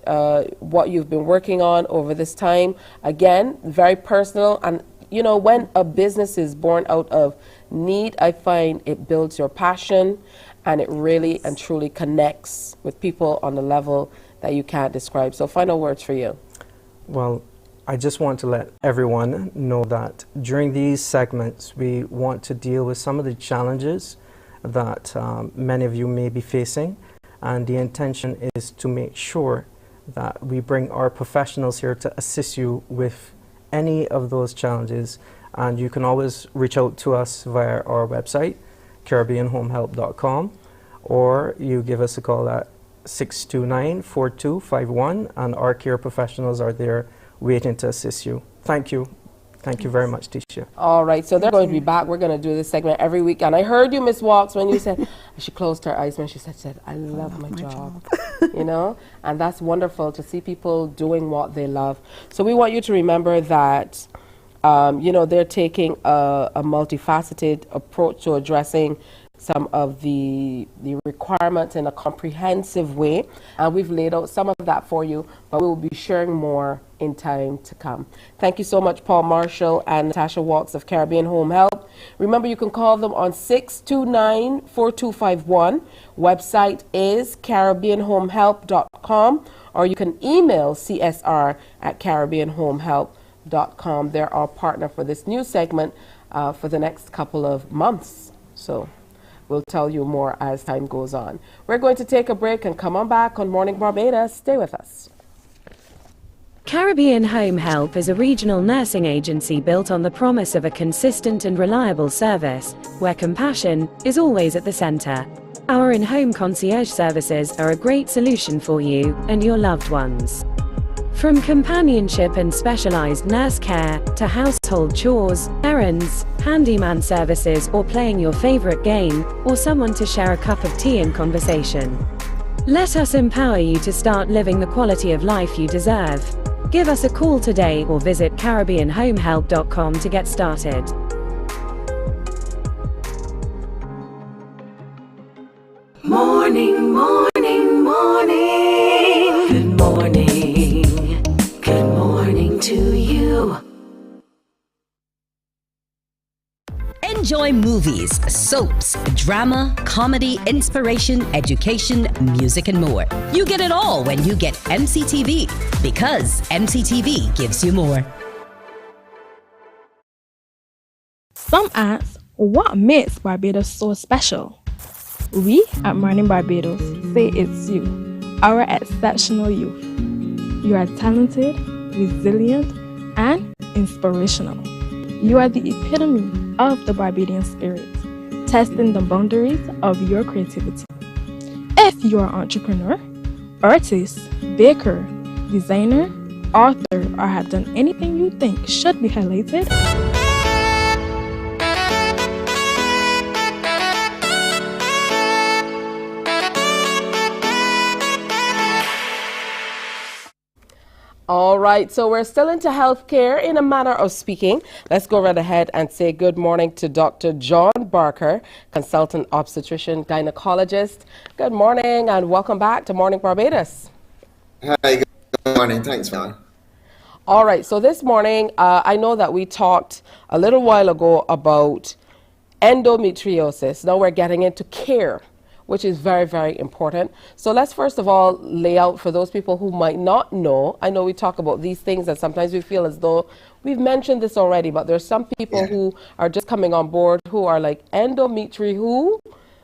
you've been working on over this time. Again, very personal, and you know, when a business is born out of need, I find it builds your passion, and it really and truly connects with people on a level that you can't describe. So final words for you. Well, I just want to let everyone know that during these segments, we want to deal with some of the challenges that many of you may be facing. And the intention is to make sure that we bring our professionals here to assist you with any of those challenges. And you can always reach out to us via our website, CaribbeanHomeHelp.com, or you give us a call at 629-4251, and our care professionals are there waiting to assist you. Thank you. Thank you very much, Tisha. All right, so they're going to be back. We're going to do this segment every week. And I heard you, Miss Walks, when you said, she closed her eyes when she said, I love my job. You know, and that's wonderful to see people doing what they love. So we want you to remember that, you know, they're taking a multifaceted approach to addressing some of the requirements in a comprehensive way. And we've laid out some of that for you, but we will be sharing more in time to come. Thank you so much, Paul Marshall and Natasha Walks of Caribbean Home Help. Remember, you can call them on 629-4251. Website is CaribbeanHomeHelp.com, or you can email CSR@CaribbeanHomeHelp.com. They're our partner for this new segment for the next couple of months. So we'll tell you more as time goes on. We're going to take a break and come on back on Morning Barbados. Stay with us. Caribbean Home Help is a regional nursing agency built on the promise of a consistent and reliable service, where compassion is always at the center. Our in-home concierge services are a great solution for you and your loved ones. From companionship and specialized nurse care to household chores, errands, handyman services, or playing your favorite game, or someone to share a cup of tea and conversation. Let us empower you to start living the quality of life you deserve. Give us a call today or visit CaribbeanHomeHelp.com to get started. Morning, morning, morning. Good morning. Good morning to you. Enjoy movies, soaps, drama, comedy, inspiration, education, music, and more. You get it all when you get MCTV, because MCTV gives you more. Some ask, what makes Barbados so special? We at Mornin Barbados say it's you, our exceptional youth. You are talented, resilient, and inspirational. You are the epitome of the Barbadian spirit, testing the boundaries of your creativity. If you are an entrepreneur, artist, baker, designer, author, or have done anything you think should be highlighted, All right, so we're still into healthcare in a manner of speaking. Let's go right ahead and say good morning to Dr. John Barker, consultant obstetrician gynecologist. Good morning and welcome back to Morning Barbados. Hi, good morning. Thanks, man. All right, so this morning, I know that we talked a little while ago about endometriosis. Now we're getting into care, which is very, very important. So let's first of all lay out for those people who might not know. I know we talk about these things and sometimes we feel as though we've mentioned this already, but there's some people who are just coming on board who are like, endometri who?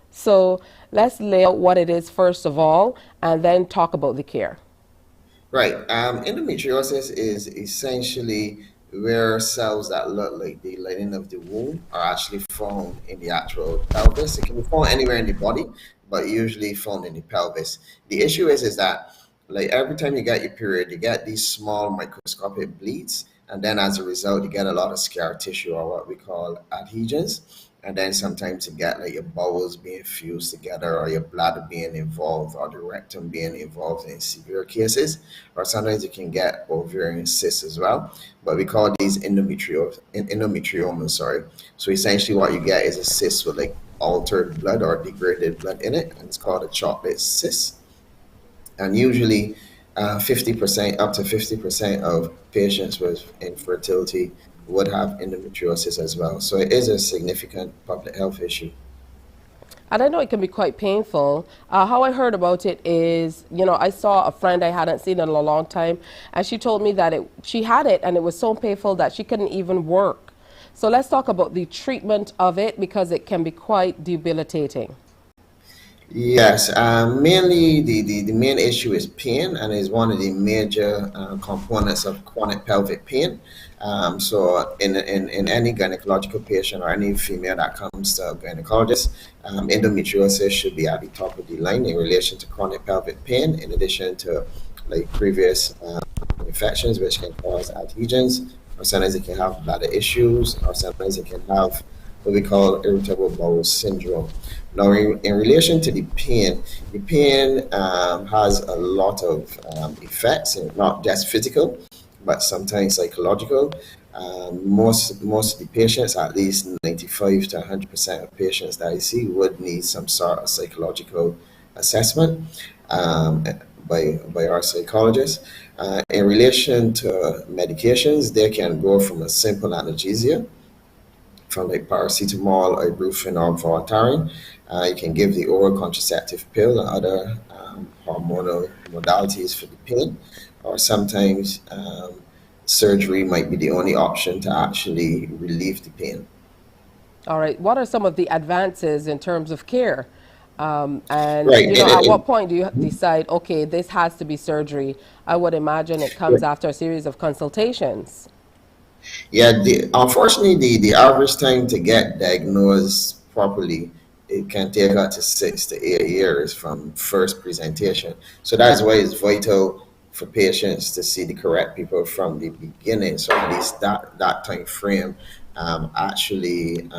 So let's lay out what it is first of all and then talk about the care. Right. Endometriosis is essentially where cells that look like the lining of the womb are actually found in the actual pelvis. It can be found anywhere in the body, but usually found in the pelvis. The issue is that like every time you get your period, you get these small microscopic bleeds, and then as a result, you get a lot of scar tissue or what we call adhesions. And then sometimes you get like your bowels being fused together or your bladder being involved or the rectum being involved in severe cases. Or sometimes you can get ovarian cysts as well. But we call these endometriomas, sorry. So essentially what you get is a cyst with like altered blood or degraded blood in it. And it's called a chocolate cyst. And usually 50%, up to 50% of patients with infertility would have endometriosis as well. So it is a significant public health issue. And I know it can be quite painful. How I heard about it is, you know, I saw a friend I hadn't seen in a long time, and she told me that she had it and it was so painful that she couldn't even work. So let's talk about the treatment of it because it can be quite debilitating. Yes, mainly the main issue is pain and is one of the major components of chronic pelvic pain. So in any gynecological patient or any female that comes to a gynecologist, endometriosis should be at the top of the line in relation to chronic pelvic pain, in addition to like previous infections which can cause adhesions, or sometimes it can have bladder issues, or sometimes it can have what we call irritable bowel syndrome. Now, in relation to the pain has a lot of effects, and not just physical, but sometimes psychological. Most of the patients, at least 95 to 100% of patients that I see, would need some sort of psychological assessment by our psychologists. In relation to medications, they can go from a simple analgesia, from like paracetamol, ibuprofen, or Voltaren. You can give the oral contraceptive pill and other hormonal modalities for the pain, or sometimes surgery might be the only option to actually relieve the pain. All right. What are some of the advances in terms of care? And Right. you know, at what point do you decide, okay, this has to be surgery? I would imagine it comes after a series of consultations. Yeah, unfortunately, the average time to get diagnosed properly, it can take up to 6 to 8 years from first presentation. So that's why it's vital for patients to see the correct people from the beginning. So at least that time frame actually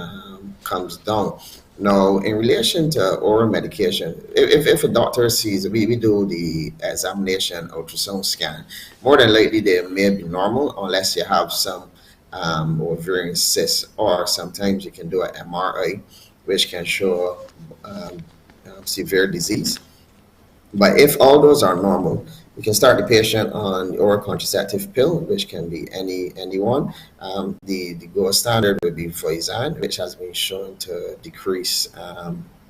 comes down. Now, in relation to oral medication, if a doctor sees, we do the examination ultrasound scan, more than likely they may be normal unless you have some ovarian cysts, or sometimes you can do an MRI, which can show severe disease. But if all those are normal, you can start the patient on the oral contraceptive pill, which can be anyone. The gold standard would be Voisin, which has been shown to decrease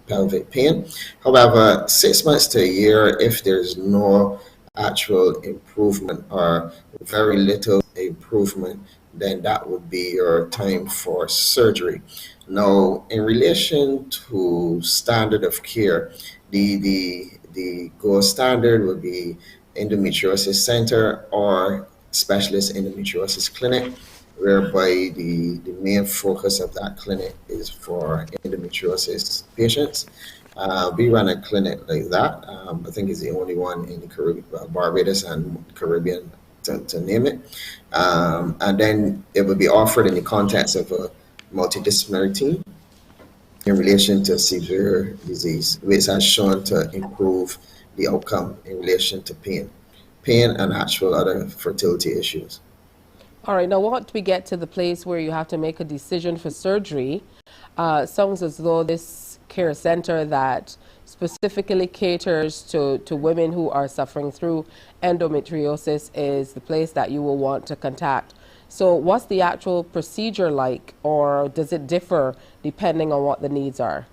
pelvic pain. However, 6 months to a year, if there's no actual improvement or very little improvement, then that would be your time for surgery. Now, in relation to standard of care, the gold standard would be endometriosis center or specialist endometriosis clinic, whereby the main focus of that clinic is for endometriosis patients. We run a clinic like that. I think it's the only one in the Caribbean, Barbados and Caribbean, to name it. And then it would be offered in the context of a multidisciplinary team in relation to severe disease, which has shown to improve the outcome in relation to pain. pain and actual other fertility issues. All right, now once we get to the place where you have to make a decision for surgery, sounds as though this care center that specifically caters to women who are suffering through endometriosis is the place that you will want to contact. So what's the actual procedure like, or does it differ depending on what the needs are?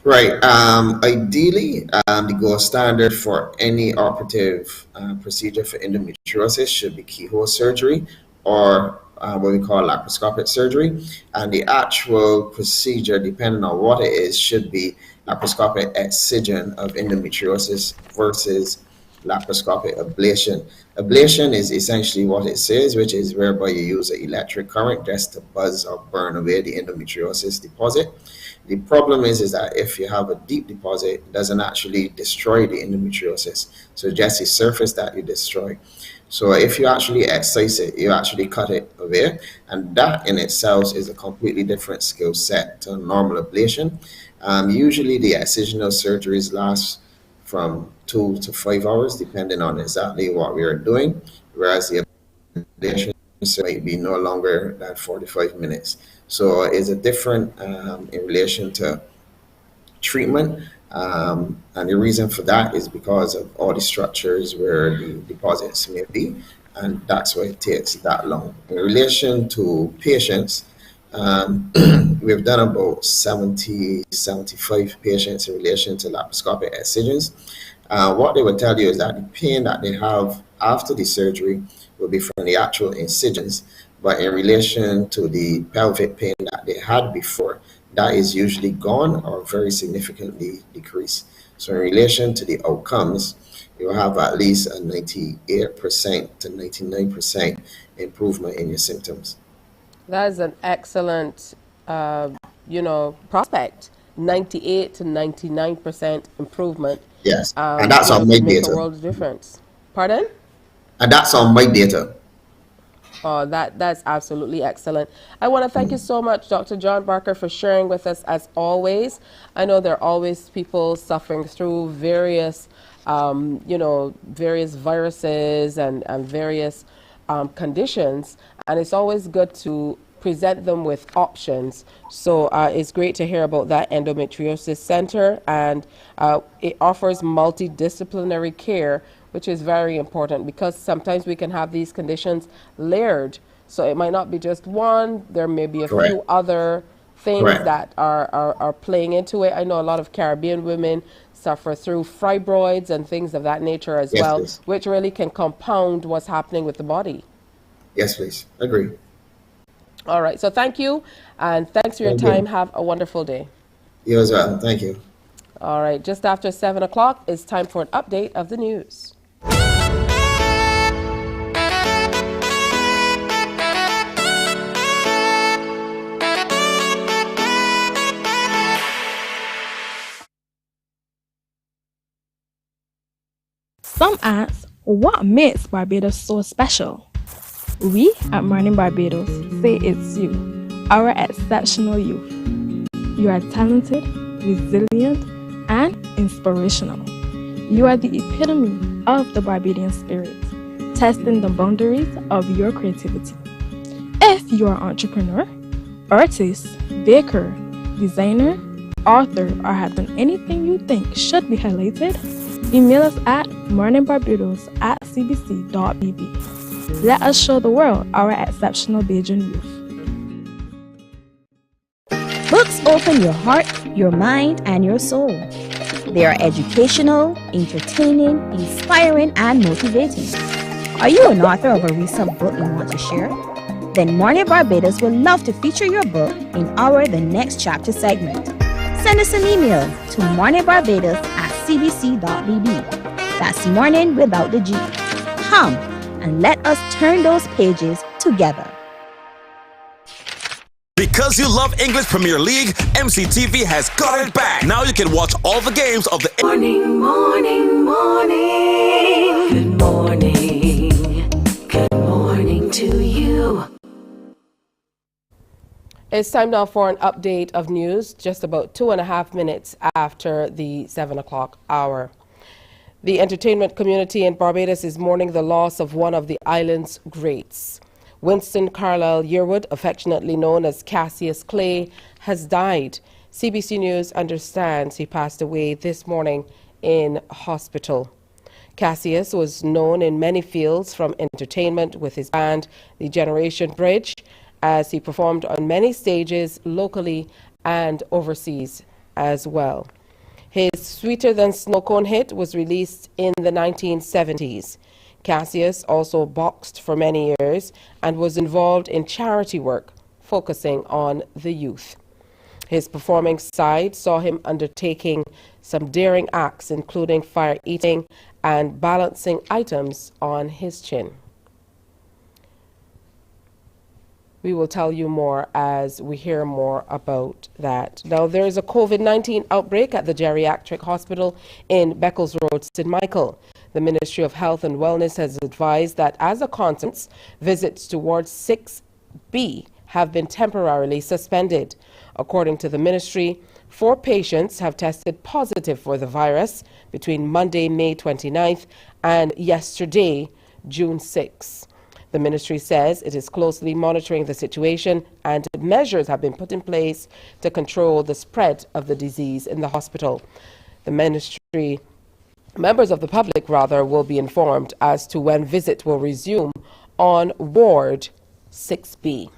Right. Ideally, the gold standard for any operative procedure for endometriosis should be keyhole surgery, or what we call laparoscopic surgery. And the actual procedure, depending on what it is, should be laparoscopic excision of endometriosis versus laparoscopic ablation. Ablation is essentially what it says, which is whereby you use an electric current just to buzz or burn away the endometriosis deposit. The problem is that if you have a deep deposit, it doesn't actually destroy the endometriosis. So just the surface that you destroy. So if you actually excise it, you actually cut it away. And that in itself is a completely different skill set to normal ablation. Usually the excisional surgeries last from 2 to 5 hours, depending on exactly what we are doing, whereas the ablation might be no longer than 45 minutes. So it's a different in relation to treatment. And the reason for that is because of all the structures where the deposits may be, and that's why it takes that long. In relation to patients, we've done about 75 patients in relation to laparoscopic excisions. What they will tell you is that the pain that they have after the surgery will be from the actual incisions, but in relation to the pelvic pain that they had before, that is usually gone or very significantly decreased. So in relation to the outcomes, you'll have at least a 98% to 99% improvement in your symptoms. That is an excellent, prospect. 98 to 99% improvement. Yes, and that's on my make data. a world of difference. Pardon? And that's on my data. Oh, that's absolutely excellent. I want to thank you so much, Dr. John Barker, for sharing with us as always. I know there are always people suffering through various, various viruses and various conditions, and it's always good to present them with options. So it's great to hear about that endometriosis center, and it offers multidisciplinary care, which is very important because sometimes we can have these conditions layered. So it might not be just one, there may be a Correct. few other things Correct. that are playing into it. I know a lot of Caribbean women suffer through fibroids and things of that nature as Yes, well, please. which really can compound what's happening with the body. Yes, please. Agree. All right, so thank you, and thanks for your Thank you. time. Have a wonderful day. You as well. Thank you. All right, just after 7 o'clock, it's time for an update of the news. Some ask, what makes Barbados so special? We at Mornin Barbados say it's you, our exceptional youth. You are talented, resilient, and inspirational. You are the epitome of the Barbadian spirit, testing the boundaries of your creativity. If you are an entrepreneur, artist, baker, designer, author, or have done anything you think should be highlighted, email us at morninbarbados@cbc.bb. Let us show the world our exceptional Bajan youth. Books open your heart, your mind, and your soul. They are educational, entertaining, inspiring, and motivating. Are you an author of a recent book you want to share? Then Mornin Barbados would love to feature your book in our The Next Chapter segment. Send us an email to morninbarbados@cbc.bb. That's morning without the G. Come and let us turn those pages together. Because you love English Premier League, MCTV has got it back. Now you can watch all the games of the Morning, morning, morning. Good morning. Good morning to you. It's time now for an update of news, just about 2.5 minutes after the 7 o'clock hour. The entertainment community in Barbados is mourning the loss of one of the island's greats. Winston Carlisle Yearwood, affectionately known as Cassius Clay, has died. CBC News understands he passed away this morning in hospital. Cassius was known in many fields, from entertainment with his band, The Generation Bridge, as he performed on many stages locally and overseas as well. His Sweeter Than Snow Cone hit was released in the 1970s. Cassius also boxed for many years and was involved in charity work, focusing on the youth. His performing side saw him undertaking some daring acts, including fire eating and balancing items on his chin. We will tell you more as we hear more about that. Now, there is a COVID-19 outbreak at the Geriatric Hospital in Beccles Road, St. Michael. The Ministry of Health and Wellness has advised that as a consequence, visits towards 6B have been temporarily suspended. According to the ministry, 4 patients have tested positive for the virus between Monday, May 29th and yesterday, June 6th. The ministry says it is closely monitoring the situation and measures have been put in place to control the spread of the disease in the hospital. The ministry, members of the public rather, will be informed as to when visit will resume on Ward 6B.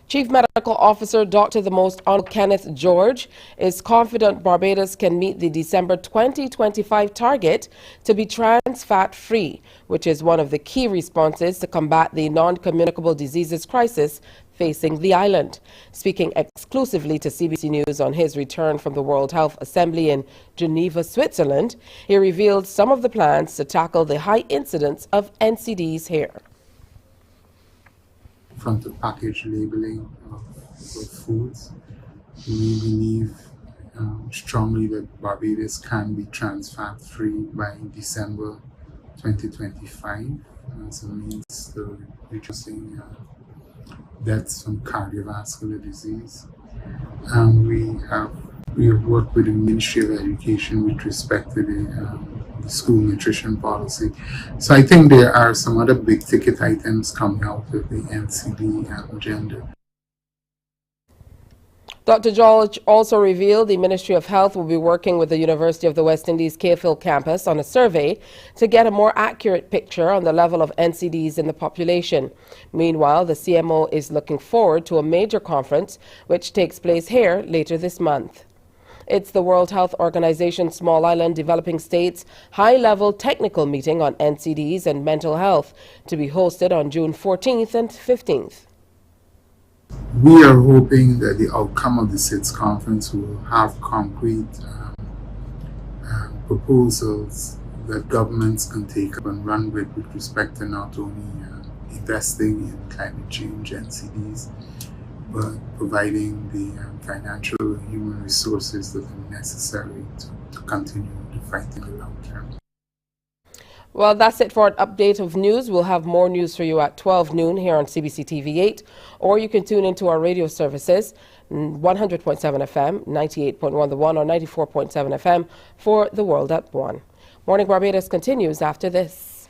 Chief Medical Officer Dr. the Most Honorable Kenneth George is confident Barbados can meet the December 2025 target to be trans fat free, which is one of the key responses to combat the non-communicable diseases crisis facing the island. Speaking exclusively to CBC News on his return from the World Health Assembly in Geneva, Switzerland, he revealed some of the plans to tackle the high incidence of NCDs here. Front of package labeling of foods. We believe strongly that Barbados can be trans fat free by December 2025 as a means to reducing deaths from cardiovascular disease. We have worked with the Ministry of Education with respect to the school nutrition policy. So I think there are some other big ticket items coming out of the NCD agenda. Dr. George also revealed the Ministry of Health will be working with the University of the West Indies Cayfield campus on a survey to get a more accurate picture on the level of NCDs in the population. Meanwhile, the CMO is looking forward to a major conference which takes place here later this month. It's the World Health Organization Small Island Developing States high-level technical meeting on NCDs and mental health to be hosted on June 14th and 15th. We are hoping that the outcome of the SIDS conference will have concrete proposals that governments can take up and run with respect to not only investing in climate change NCDs, but providing the financial and human resources that are necessary to continue the fight in the long term. Well, that's it for an update of news. We'll have more news for you at 12 noon here on CBC TV 8, or you can tune into our radio services, 100.7 FM, 98.1 The One, or 94.7 FM for The World at 1. Morning Barbados continues after this.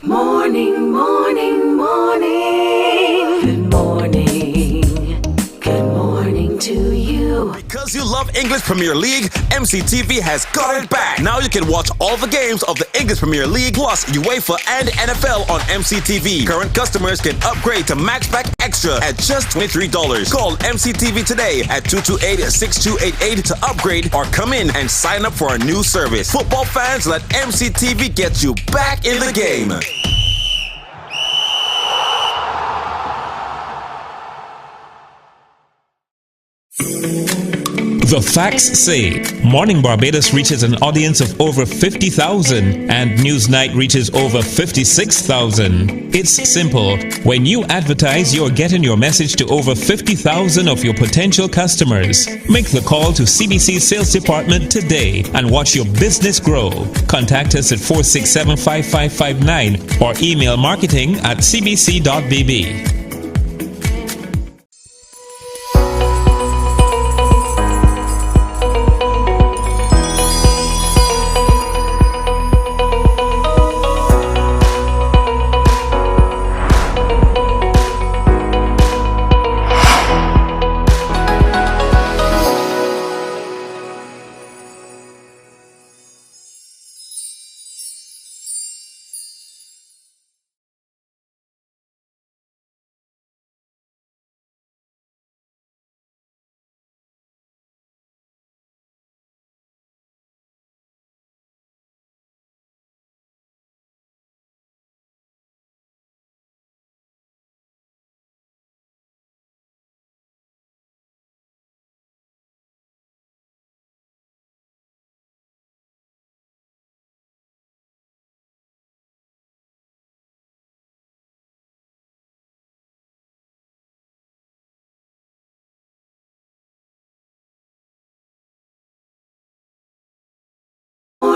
Morning, morning, morning. Good morning. Good morning to you. Because you love English Premier League, MCTV has got it back. Now you can watch all the games of the English Premier League plus UEFA and NFL on MCTV. Current customers can upgrade to Maxback Extra at just $23. Call MCTV today at 228-6288 to upgrade or come in and sign up for a new service. Football fans, let MCTV get you back in the game. The facts say Morning Barbados reaches an audience of over 50,000 and Newsnight reaches over 56,000. It's simple. When you advertise, you're getting your message to over 50,000 of your potential customers. Make the call to CBC Sales Department today and watch your business grow. Contact us at 467-5559 or email marketing@cbc.bb.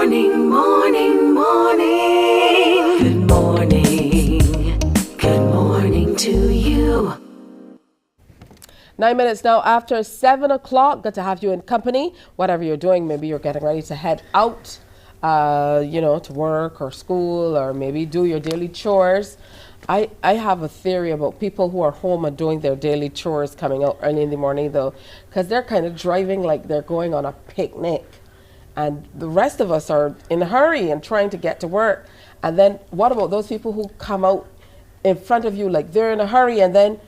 morning, morning, morning. Good morning. Good morning to you. 9 minutes now after 7 o'clock. Good to have you in company. Whatever you're doing, maybe you're getting ready to head out, to work or school, or maybe do your daily chores. I have a theory about people who are home and doing their daily chores coming out early in the morning, though, because they're kind of driving like they're going on a picnic. And the rest of us are in a hurry and trying to get to work. And then what about those people who come out in front of you like they're in a hurry and then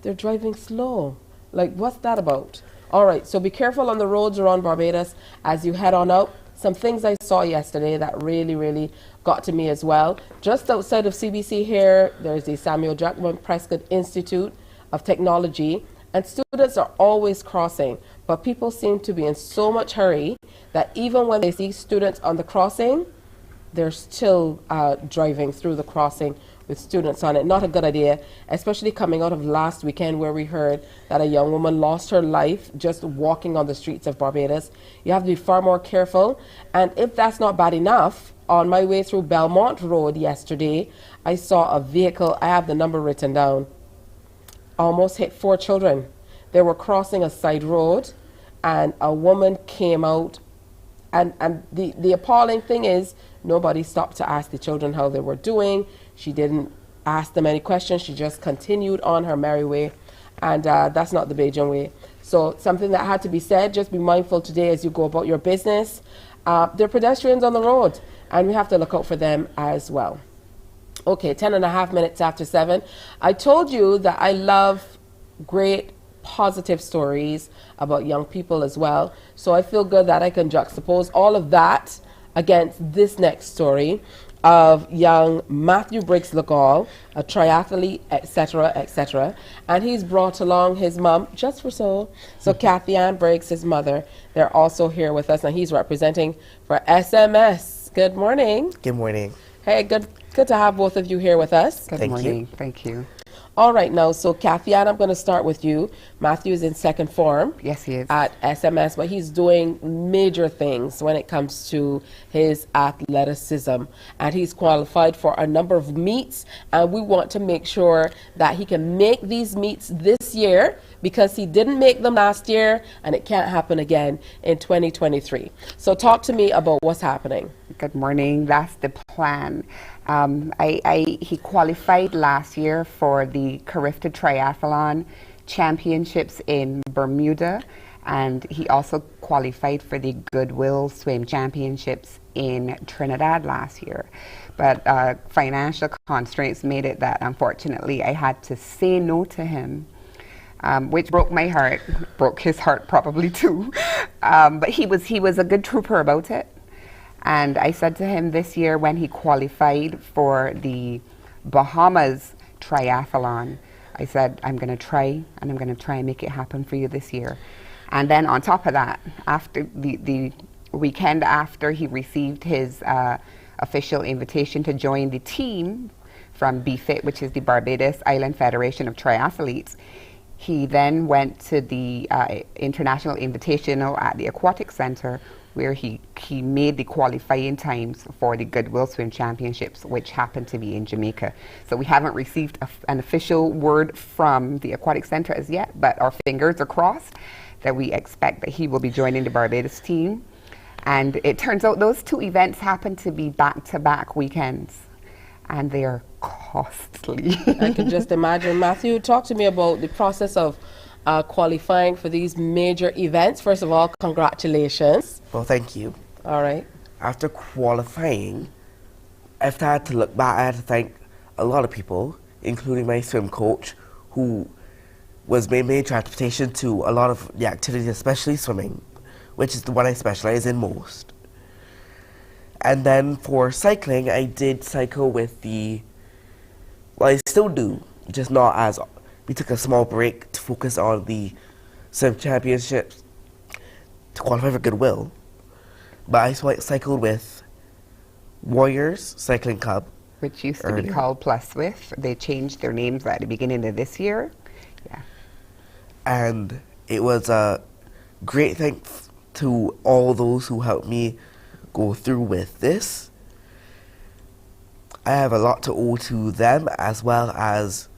they're driving slow? Like, what's that about? All right, so be careful on the roads around Barbados as you head on out. Some things I saw yesterday that really got to me as well. Just outside of CBC here, there's the Samuel Jackman Prescott Institute of Technology, and students are always crossing, but people seem to be in so much hurry that even when they see students on the crossing, they're still driving through the crossing with students on it. Not a good idea, especially coming out of last weekend where we heard that a young woman lost her life just walking on the streets of Barbados. You have to be far more careful. And if that's not bad enough, on my way through Belmont Road yesterday, I saw a vehicle, I have the number written down, almost hit 4 children. They were crossing a side road and a woman came out, and the appalling thing is nobody stopped to ask the children how they were doing. She didn't ask them any questions. She just continued on her merry way, and that's not the Beijing way. So something that had to be said, just be mindful today as you go about your business. There are pedestrians on the road, and we have to look out for them as well. Okay, 10.5 minutes after 7. I told you that I love great positive stories about young people as well. So I feel good that I can juxtapose all of that against this next story of young Matthew Briggs Legal, a triathlete, etc. And he's brought along his mom, just for so Kathy Ann Briggs, his mother. They're also here with us, and he's representing for SMS. Good morning. Good morning. Hey, good to have both of you here with us. Good morning. Thank you. All right, now, so Kathy Ann, I'm going to start with you. Matthew is in second form. Yes, he is. At SMS, but he's doing major things when it comes to his athleticism. And he's qualified for a number of meets, and we want to make sure that he can make these meets this year, because he didn't make them last year, and it can't happen again in 2023. So talk to me about what's happening. Good morning. That's the plan. He qualified last year for the Carifta Triathlon Championships in Bermuda, and he also qualified for the Goodwill Swim Championships in Trinidad last year. But financial constraints made it that, unfortunately, I had to say no to him, which broke my heart, broke his heart probably too. But he was a good trooper about it. And I said to him this year when he qualified for the Bahamas Triathlon, I said, I'm going to try and make it happen for you this year. And then on top of that, after the weekend after he received his official invitation to join the team from BFIT, which is the Barbados Island Federation of Triathletes, he then went to the International Invitational at the Aquatic Center, where he made the qualifying times for the Goodwill Swim Championships, which happened to be in Jamaica. So we haven't received an official word from the Aquatic Center as yet, but our fingers are crossed that we expect that he will be joining the Barbados team. And it turns out those two events happen to be back-to-back weekends, and they are costly. I can just imagine. Matthew, talk to me about the process of qualifying for these major events. First of all, congratulations. Well, thank you. All right. After qualifying, after I had to look back, I had to thank a lot of people, including my swim coach, who was my main transportation to a lot of the activities, especially swimming, which is the one I specialize in most. And then for cycling, I did cycle with well, I still do, just not as, we took a small break to focus on the swim championships to qualify for Goodwill. But I cycled with Warriors Cycling Club. Which used to be called Plus Swift. They changed their names at the beginning of this year. Yeah. And it was a great thanks to all those who helped me go through with this. I have a lot to owe to them, as well as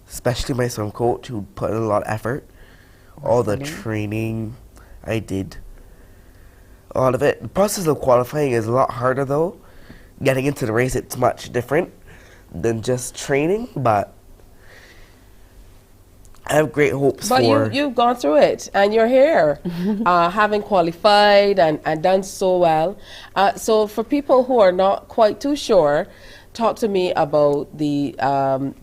especially my swim coach, who put in a lot of effort. All the training I did, all of it. The process of qualifying is a lot harder though. Getting into the race, it's much different than just training, but I have great hopes but for... But you've gone through it, and you're here, having qualified and done so well. So for people who are not quite too sure, talk to me about the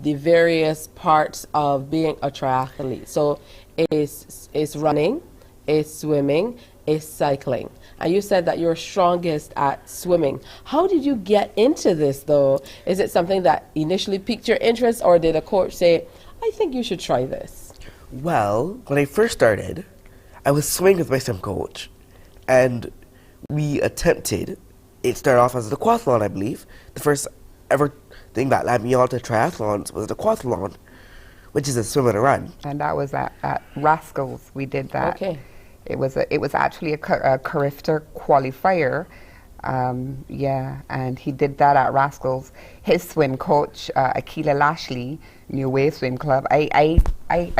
various parts of being a triathlete. So it's running, it's swimming, it's cycling. And you said that you're strongest at swimming. How did you get into this, though? Is it something that initially piqued your interest, or did a coach say, I think you should try this? Well, when I first started, I was swimming with my swim coach, and we attempted, it started off as a aquathlon, I believe. The first ever thing that led me on to triathlons was the aquathlon, which is a swim and a run. And that was at Rascals. We did that. Okay. It was actually a Carifta qualifier. And he did that at Rascals. His swim coach, Akila Lashley, New Wave Swim Club. I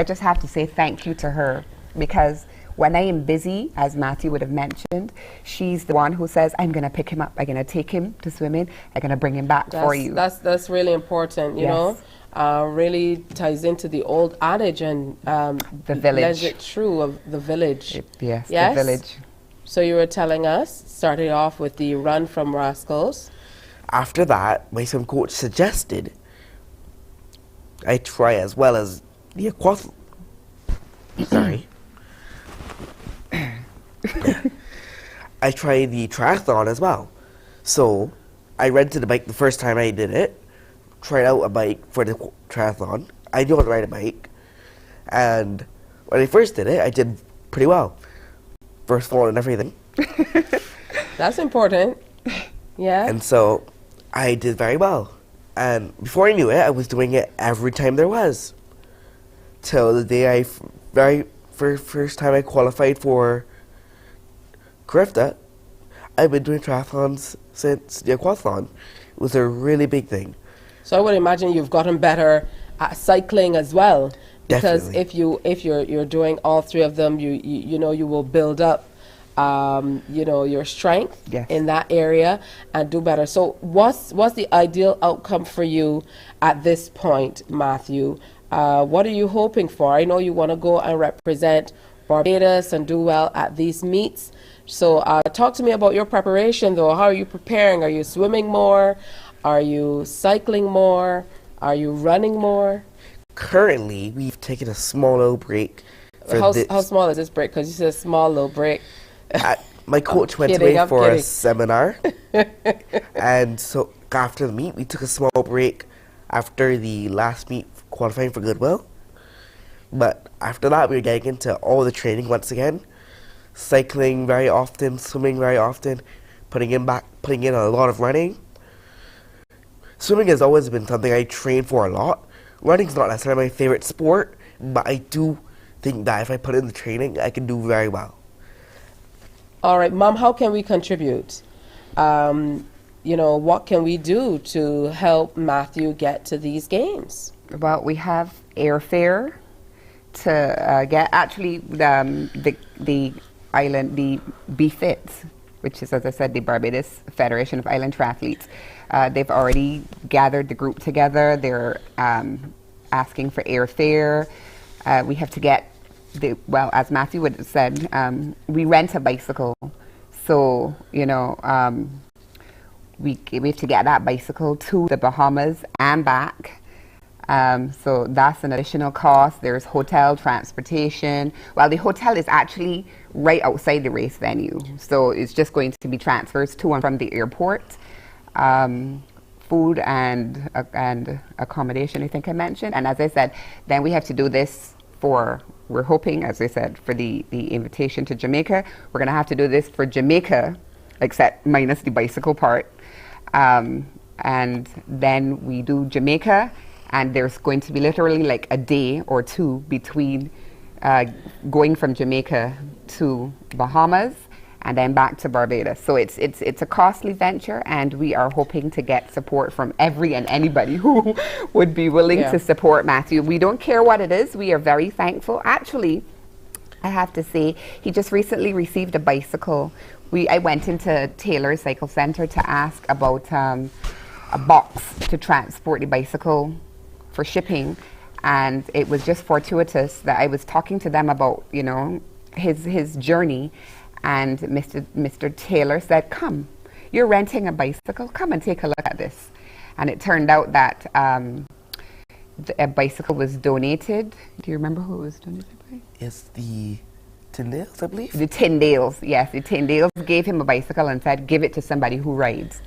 just have to say thank you to her, because when I am busy, as Matthew would have mentioned, she's the one who says, I'm going to pick him up, I'm going to take him to swimming, I'm going to bring him back for you. That's really important, you know. Really ties into the old adage and the village. Is it true of the village? Yes, the village. So you were telling us, starting off with the run from Rascals. After that, my swim coach suggested I try as well as the aquathlon. Sorry. I tried the triathlon as well. So I rented a bike the first time I did it, tried out a bike for the triathlon. I knew how to ride a bike, and when I first did it, I did pretty well. First fall and everything. That's important. Yeah. And so I did very well. And before I knew it, I was doing it every time there was. Till the day first time I qualified for Carifta. I've been doing triathlons since the aquathlon. It was a really big thing. So I would imagine you've gotten better at cycling as well, because Definitely. if you're doing all three of them, you know you will build up your strength in that area and do better. So what's the ideal outcome for you at this point, Matthew? What are you hoping for? I know you want to go and represent Barbados and do well at these meets. So talk to me about your preparation, though. How are you preparing? Are you swimming more? Are you cycling more? Are you running more? Currently, we've taken a small little break. How small is this break? Because you said a small little break. My coach went away for a seminar. And so after the meet, we took a small break after the last meet qualifying for Goodwill. But after that, we were getting into all the training once again. Cycling very often, swimming very often, putting in a lot of running. Swimming has always been something I train for a lot. Running's not necessarily my favorite sport, but I do think that if I put in the training, I can do very well. All right, Mom, how can we contribute? What can we do to help Matthew get to these games? Well, we have airfare to get. Actually, the island, the BFIT, which is, as I said, the Barbados Federation of Island Triathletes. They've already gathered the group together. They're asking for airfare. We have to get, as Matthew would have said, we rent a bicycle. So, we have to get that bicycle to the Bahamas and back. So that's an additional cost. There's hotel, transportation. Well, the hotel is actually right outside the race venue. So it's just going to be transfers to and from the airport. Food and accommodation, I think I mentioned. And as I said, then we have to do this we're hoping, as I said, for the invitation to Jamaica. We're going to have to do this for Jamaica, except minus the bicycle part. And then we do Jamaica, and there's going to be literally like a day or two between going from Jamaica to Bahamas, and then back to Barbados. So it's a costly venture, and we are hoping to get support from every and anybody who would be willing to support Matthew. We don't care what it is. We are very thankful. Actually, I have to say, he just recently received a bicycle. I went into Taylor Cycle Center to ask about a box to transport the bicycle for shipping, and it was just fortuitous that I was talking to them about, you know, his journey, and Mr. Taylor said, "Come, you're renting a bicycle, come and take a look at this." And it turned out that a bicycle was donated. Do you remember who it was donated by? It's the Tyndales, I believe. The Tyndales, yes. The Tyndales gave him a bicycle and said, "Give it to somebody who rides."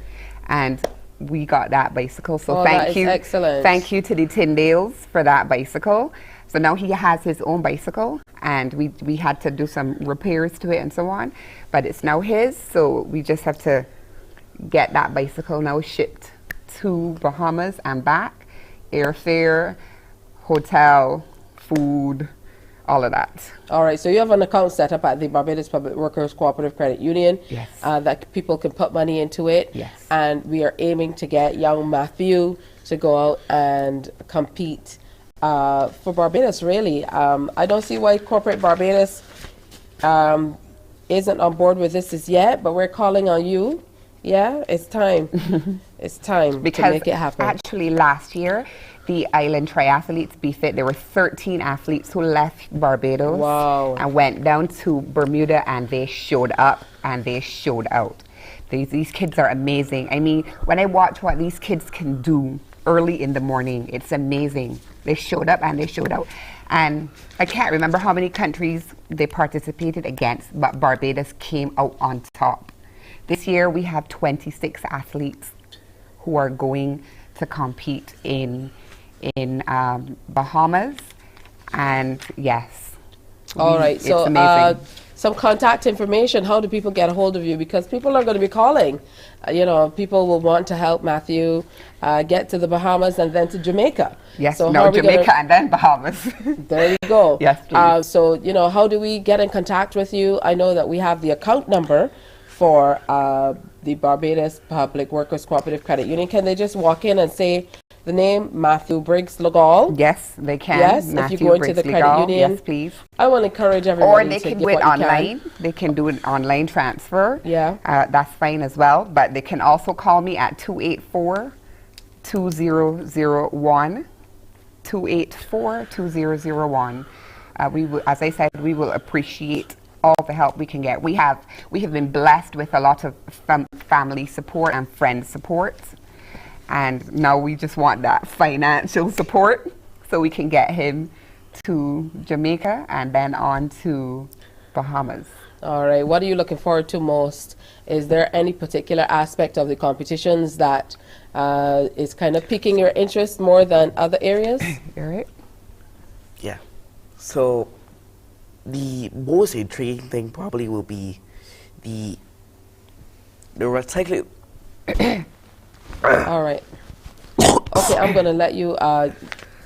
And we got that bicycle. So thank you. Excellent. Thank you to the Tyndales for that bicycle. So now he has his own bicycle, and we had to do some repairs to it and so on. But it's now his, so we just have to get that bicycle now shipped to Bahamas and back. Airfare, hotel, food, all of that. All right, so you have an account set up at the Barbados Public Workers Cooperative Credit Union. Yes. That people can put money into it. Yes. And we are aiming to get young Matthew to go out and compete for Barbados, really. I don't see why corporate Barbados isn't on board with this as yet, but we're calling on you. Yeah, it's time. It's time to make it happen. Actually, last year, the Island Triathletes BFIT, there were 13 athletes who left Barbados and went down to Bermuda, and they showed up and they showed out. These kids are amazing. I mean, when I watch what these kids can do early in the morning, it's amazing. They showed up and they showed out. And I can't remember how many countries they participated against, but Barbados came out on top. This year we have 26 athletes who are going to compete in Bahamas, and yes. All right, it's so amazing. some contact information. How do people get a hold of you? Because people are going to be calling. You know, people will want to help Matthew get to the Bahamas and then to Jamaica. Yes, so no, Jamaica and then Bahamas. There you go. Yes, please. So, you know, how do we get in contact with you? I know that we have the account number for the Barbados Public Workers Cooperative Credit Union. Can they just walk in and say the name, Matthew Briggs Legal? Yes, they can. Yes, Matthew if you go into Briggs the credit Legal, union. yes, please. I will encourage everybody Or they to can give do it what you online. can. They can do an online transfer. Yeah. That's fine as well. But they can also call me at 284-2001. 284-2001. We will, as I said, we will appreciate all the help we can get. We have been blessed with a lot of family support and friend support, and now we just want that financial support so we can get him to Jamaica and then on to Bahamas. All right, what are you looking forward to most? Is there any particular aspect of the competitions that is kind of piquing your interest more than other areas? You're right. Yeah. So the most intriguing thing probably will be the recycling. All right. Okay, I'm going to let you,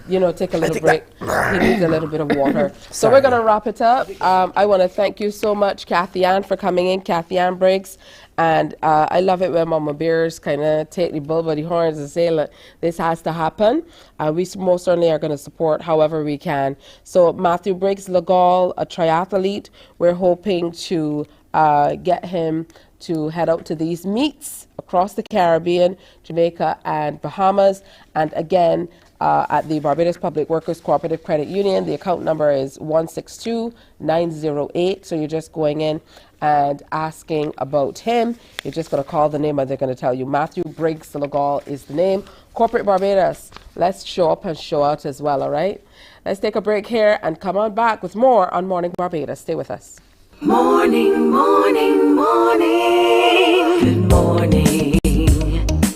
you know, take a little break. He needs a little bit of water. So we're going to wrap it up. I want to thank you so much, Kathy Ann, for coming in, Kathy Ann Briggs. And I love it when Mama Bears kind of take the bull by the horns and say, look, this has to happen. We most certainly are going to support however we can. So Matthew Briggs Legal, a triathlete, we're hoping to get him to head out to these meets across the Caribbean, Jamaica and Bahamas. And again, at the Barbados Public Workers Cooperative Credit Union, the account number is 162908. So you're just going in and asking about him. You're just going to call the name and they're going to tell you Matthew Briggs Legal is the name. Corporate Barbados, let's show up and show out as well, all right? Let's take a break here and come on back with more on Morning Barbados. Stay with us. Morning, morning, morning. Good morning.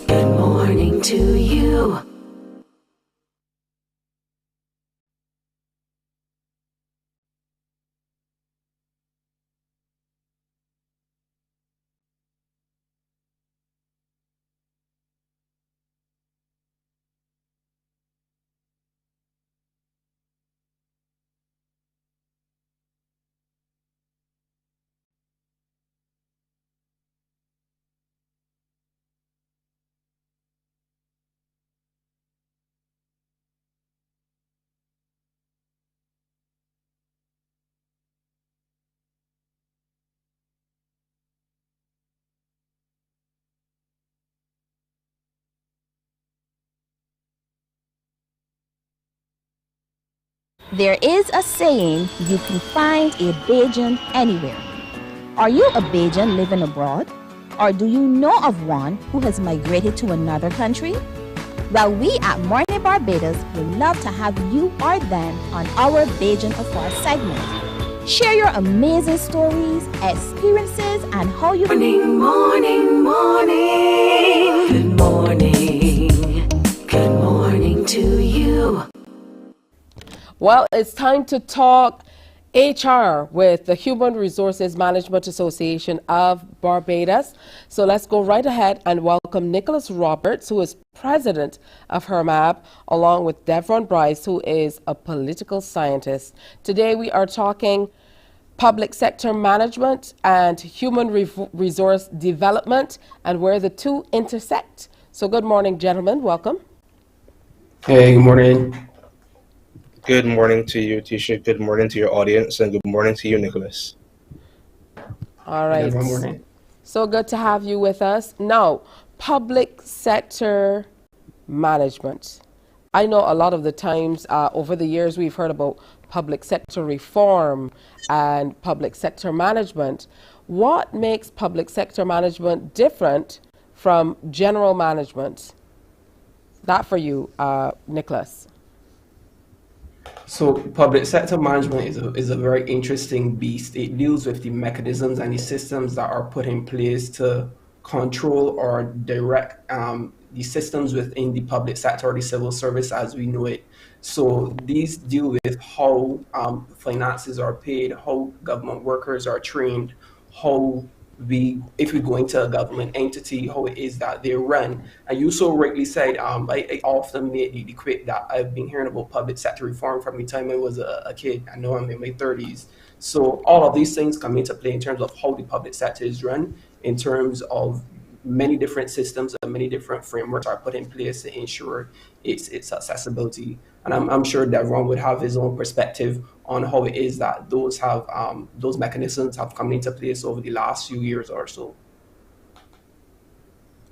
Good morning to you. There is a saying, you can find a Bajan anywhere. Are you a Bajan living abroad? Or do you know of one who has migrated to another country? Well, we at Mornin Barbados would love to have you or them on our Bajan Affair segment. Share your amazing stories, experiences, and how you... Morning, morning, morning. Good morning. Good morning to you. Well, it's time to talk HR with the Human Resources Management Association of Barbados. So let's go right ahead and welcome Nicholas Roberts, who is president of HERMAB, along with Devron Bryce, who is a political scientist. Today we are talking public sector management and human resource development and where the two intersect. So good morning, gentlemen. Welcome. Hey, good morning. Good morning to you, Tisha. Good morning to your audience, and good morning to you, Nicholas. All right. Good morning. So good to have you with us. Now, public sector management. I know a lot of the times over the years we've heard about public sector reform and public sector management. What makes public sector management different from general management? That for you, Nicholas. So public sector management is a very interesting beast. It deals with the mechanisms and the systems that are put in place to control or direct the systems within the public sector or the civil service as we know it. So these deal with how finances are paid, how government workers are trained, how if we go into a government entity, how it is that they run. And you so rightly said, I often made the quip that I've been hearing about public sector reform from the time I was a kid. I know I'm in my 30s. So all of these things come into play in terms of how the public sector is run, in terms of many different systems and many different frameworks are put in place to ensure its accessibility. And I'm sure Devron would have his own perspective on how it is that those mechanisms have come into place over the last few years or so.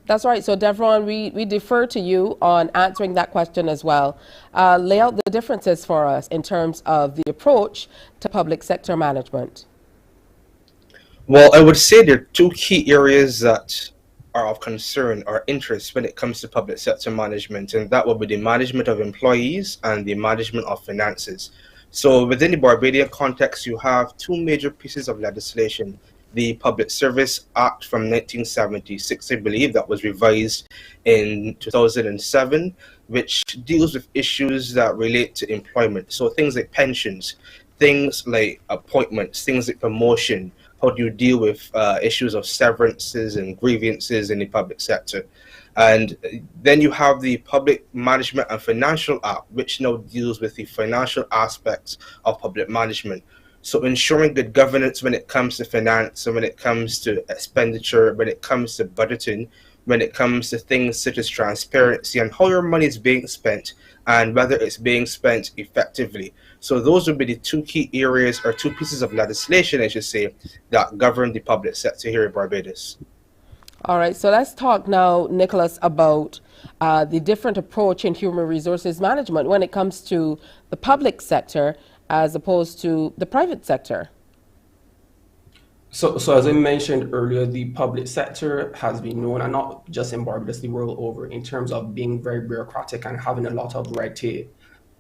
That's right. So Devron, we defer to you on answering that question as well. Lay out the differences for us in terms of the approach to public sector management. Well, I would say there are two key areas that are of concern or interest when it comes to public sector management, and that would be the management of employees and the management of finances. So within the Barbadian context, you have two major pieces of legislation. The Public Service Act from 1976, I believe, that was revised in 2007, which deals with issues that relate to employment. So things like pensions, things like appointments, things like promotion. How do you deal with issues of severances and grievances in the public sector? And then you have the Public Management and Financial Act, which now deals with the financial aspects of public management. So ensuring good governance when it comes to finance, and when it comes to expenditure, when it comes to budgeting, when it comes to things such as transparency and how your money is being spent and whether it's being spent effectively. So those would be the two key areas, or two pieces of legislation, I should say, that govern the public sector here in Barbados. All right, so let's talk now, Nicholas, about the different approach in human resources management when it comes to the public sector as opposed to the private sector. So as I mentioned earlier, the public sector has been known, and not just in Barbados, the world over, in terms of being very bureaucratic and having a lot of red tape.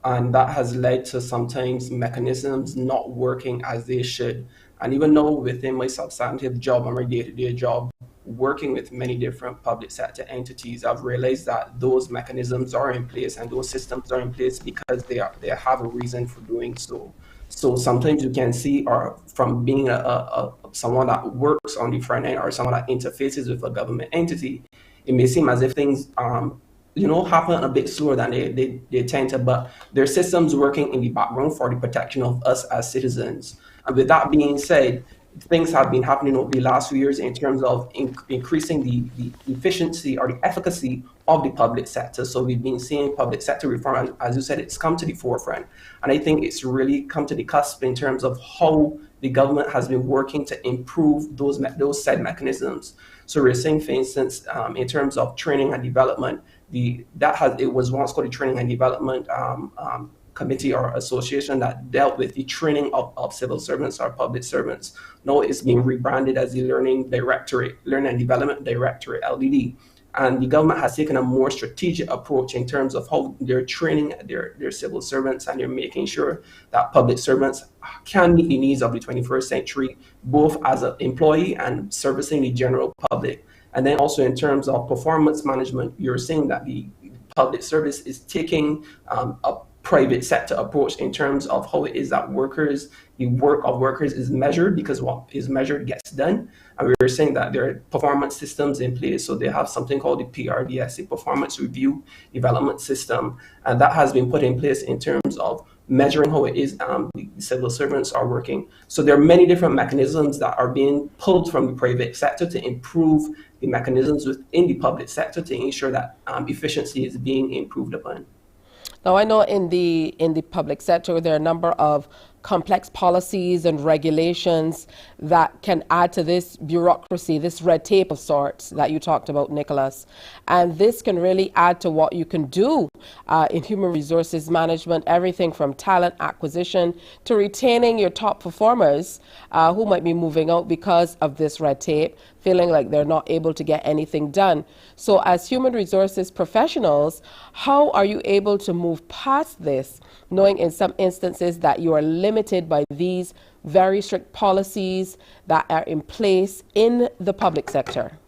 And that has led to sometimes mechanisms not working as they should. And even though within my substantive job or my day-to-day job, working with many different public sector entities, I've realized that those mechanisms are in place and those systems are in place because they have a reason for doing so. So sometimes you can see, or from being someone that works on the front end or someone that interfaces with a government entity, it may seem as if things happen a bit slower than they tend to, but there are systems working in the background for the protection of us as citizens. And with that being said, things have been happening over the last few years in terms of increasing the efficiency or the efficacy of the public sector. So we've been seeing public sector reform, and as you said, it's come to the forefront. And I think it's really come to the cusp in terms of how the government has been working to improve those said mechanisms. So we're seeing, for instance, in terms of training and development, it was once called the Training and Development committee or association that dealt with the training of civil servants or public servants. Now it's being rebranded as the Learning and Development Directorate, LDD. And the government has taken a more strategic approach in terms of how they're training their civil servants, and they're making sure that public servants can meet the needs of the 21st century, both as an employee and servicing the general public. And then also in terms of performance management, you're saying that the public service is taking a private sector approach in terms of how it is that the work of workers is measured, because what is measured gets done. And we were saying that there are performance systems in place. So they have something called the PRDS, the Performance Review Development System. And that has been put in place in terms of measuring how it is the civil servants are working. So there are many different mechanisms that are being pulled from the private sector to improve the mechanisms within the public sector to ensure that efficiency is being improved upon. Now, I know in the public sector, there are a number of complex policies and regulations that can add to this bureaucracy, this red tape of sorts that you talked about, Nicholas. And this can really add to what you can do in human resources management, everything from talent acquisition to retaining your top performers who might be moving out because of this red tape, feeling like they're not able to get anything done. So as human resources professionals, how are you able to move past this, knowing in some instances that you are limited by these very strict policies that are in place in the public sector?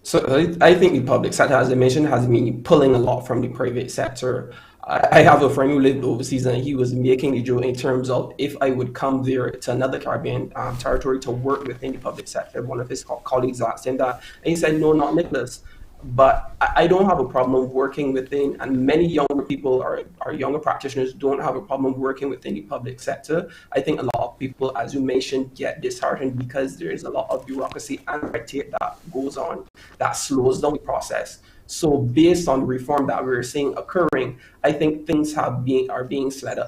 So I think the public sector, as I mentioned, has been pulling a lot from the private sector. I have a friend who lived overseas, and he was making the joke in terms of if I would come there to another Caribbean territory to work within the public sector. One of his colleagues asked him that, and he said, "No, not Nicholas." But I don't have a problem working within, and many younger people or younger practitioners don't have a problem working within the public sector. I think a lot of people, as you mentioned, get disheartened because there is a lot of bureaucracy and red tape that goes on that slows down the process. So based on the reform that we're seeing occurring, I think things are being sped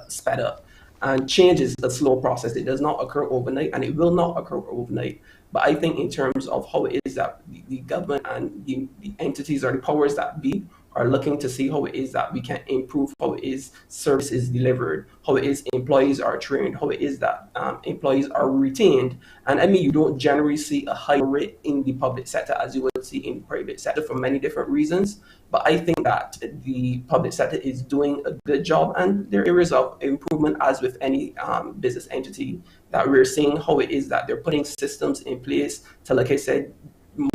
up. And change is a slow process. It does not occur overnight, and it will not occur overnight. But I think in terms of how it is that the government and the entities or the powers that be are looking to see how it is that we can improve how it is service is delivered, how it is employees are trained, how it is that employees are retained. And I mean, you don't generally see a high rate in the public sector as you would see in the private sector for many different reasons. But I think that the public sector is doing a good job, and there are areas of improvement as with any business entity that we're seeing how it is that they're putting systems in place to, like I said,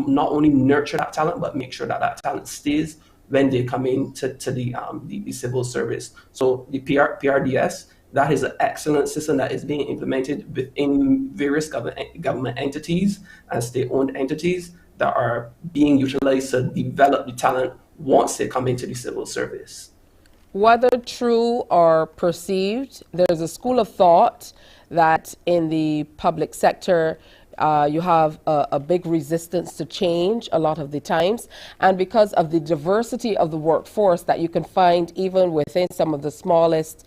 not only nurture that talent, but make sure that that talent stays when they come into the civil service. So the PRDS, that is an excellent system that is being implemented within various government entities and state-owned entities that are being utilized to develop the talent once they come into the civil service. Whether true or perceived, there's a school of thought that in the public sector, you have a big resistance to change a lot of the times. And because of the diversity of the workforce that you can find even within some of the smallest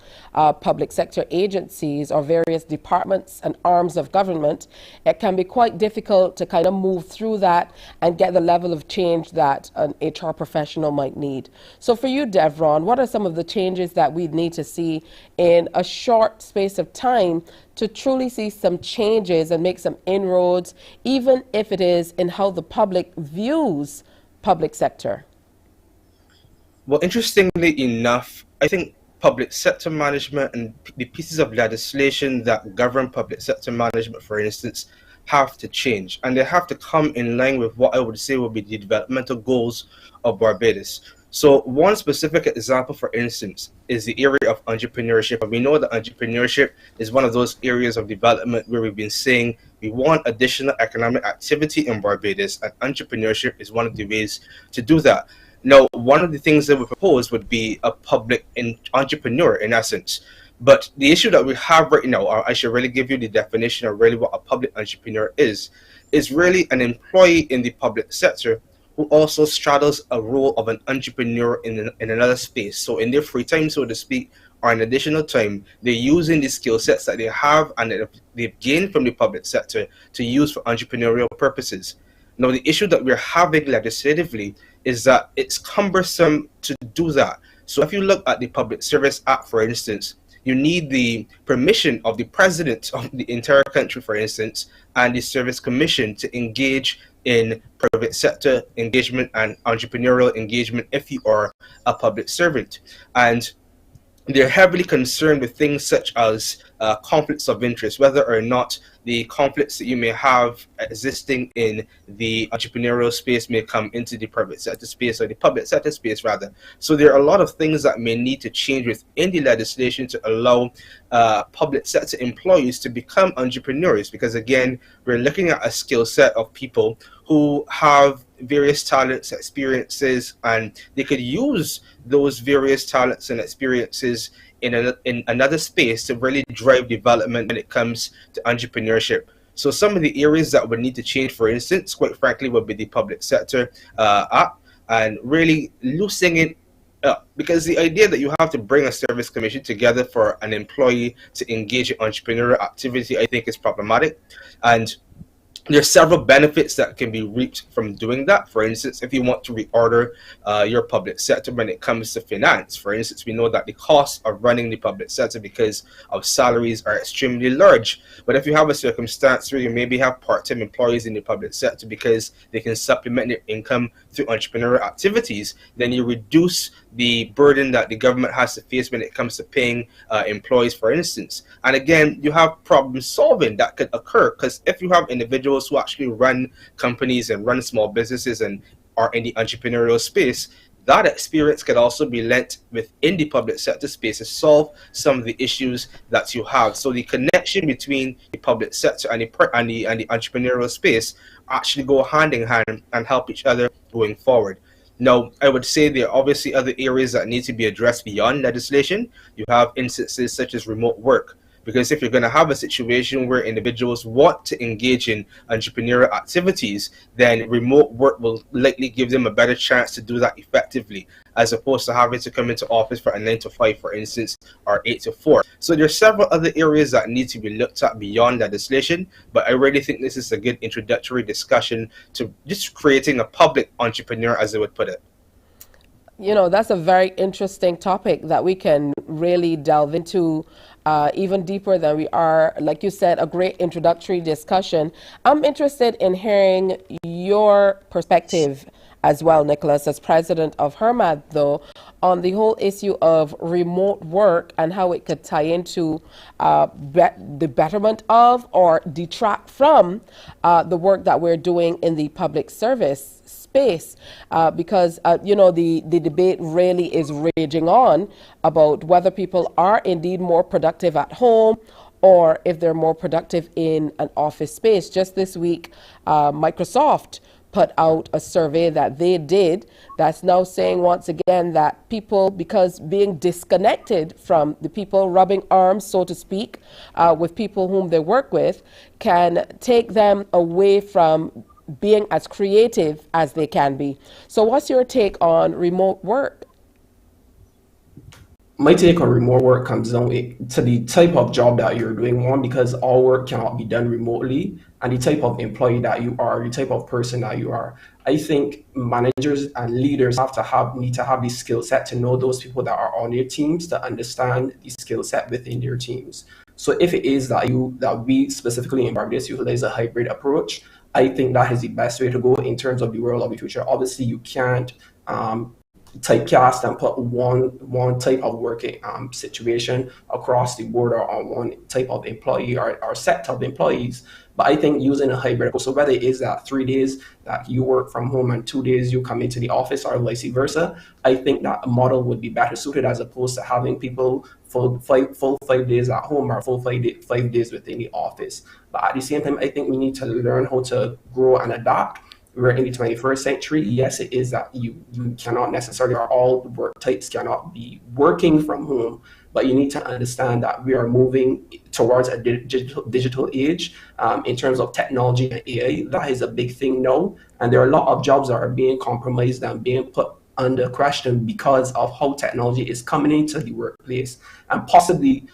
public sector agencies or various departments and arms of government, it can be quite difficult to kind of move through that and get the level of change that an HR professional might need. So for you, Devron, what are some of the changes that we need to see in a short space of time to truly see some changes and make some inroads, even if it is in how the public views public sector? Well, interestingly enough, I think public sector management and the pieces of legislation that govern public sector management, for instance, have to change. And they have to come in line with what I would say would be the developmental goals of Barbados. So one specific example, for instance, is the area of entrepreneurship. And we know that entrepreneurship is one of those areas of development where we've been saying we want additional economic activity in Barbados, and entrepreneurship is one of the ways to do that. Now, one of the things that we propose would be a public entrepreneur, in essence. But the issue that we have right now, or I should really give you the definition of really what a public entrepreneur is really an employee in the public sector who also straddles a role of an entrepreneur in another space. So in their free time, so to speak, or in additional time, they're using the skill sets that they have and that they've gained from the public sector to use for entrepreneurial purposes. Now, the issue that we're having legislatively is that it's cumbersome to do that. So if you look at the Public Service Act, for instance, you need the permission of the president of the entire country, for instance, and the Service Commission to engage in private sector engagement and entrepreneurial engagement if you are a public servant. And they're heavily concerned with things such as conflicts of interest, whether or not the conflicts that you may have existing in the entrepreneurial space may come into the private sector space, or the public sector space rather. So there are a lot of things that may need to change within the legislation to allow public sector employees to become entrepreneurs, because again, we're looking at a skill set of people who have various talents, experiences, and they could use those various talents and experiences in another space to really drive development when it comes to entrepreneurship. So some of the areas that would need to change, for instance, quite frankly, would be the public sector act, and really loosening it up, because the idea that you have to bring a service commission together for an employee to engage in entrepreneurial activity, I think is problematic. And there's several benefits that can be reaped from doing that. For instance, if you want to reorder your public sector when it comes to finance, for instance, we know that the costs of running the public sector because of salaries are extremely large. But if you have a circumstance where you maybe have part-time employees in the public sector because they can supplement their income through entrepreneurial activities, then you reduce the burden that the government has to face when it comes to paying employees, for instance. And again, you have problem solving that could occur, because if you have individuals who actually run companies and run small businesses and are in the entrepreneurial space, that experience could also be lent within the public sector space to solve some of the issues that you have. So the connection between the public sector and the entrepreneurial space actually go hand in hand and help each other going forward. Now, I would say there are obviously other areas that need to be addressed beyond legislation. You have instances such as remote work. Because if you're going to have a situation where individuals want to engage in entrepreneurial activities, then remote work will likely give them a better chance to do that effectively, as opposed to having to come into office for a 9 to 5, for instance, or 8 to 4. So there are several other areas that need to be looked at beyond legislation, but I really think this is a good introductory discussion to just creating a public entrepreneur, as I would put it. You know, that's a very interesting topic that we can really delve into even deeper than we are. Like you said, a great introductory discussion. I'm interested in hearing your perspective as well, Nicholas, as president of HERMAD, though, on the whole issue of remote work and how it could tie into the betterment of or detract from the work that we're doing in the public service space, because you know, the debate really is raging on about whether people are indeed more productive at home or if they're more productive in an office space. Just this week, Microsoft put out a survey that they did that's now saying once again that people, because being disconnected from the people, rubbing arms, so to speak, with people whom they work with, can take them away from being as creative as they can be. So what's your take on remote work? My take on remote work comes down to the type of job that you're doing, one, because all work cannot be done remotely, and the type of employee that you are, the type of person that you are. I think managers and leaders need to have the skill set to know those people that are on their teams, to understand the skill set within their teams. So if it is that we specifically in Barbados utilize a hybrid approach, I think that is the best way to go in terms of the world of the future. Obviously, you can't typecast and put one type of working situation across the board or on one type of employee or set of employees. But I think using a hybrid approach, so whether it is that 3 days that you work from home and 2 days you come into the office or vice versa, I think that a model would be better suited, as opposed to having people full 5 days at home or full 5 days within the office. But at the same time, I think we need to learn how to grow and adapt. We're in the 21st century. Yes, it is that you cannot necessarily, or all work types cannot be working from home, but you need to understand that we are moving towards a digital age in terms of technology and AI. That is a big thing now, and there are a lot of jobs that are being compromised and being put under question because of how technology is coming into the workplace and possibly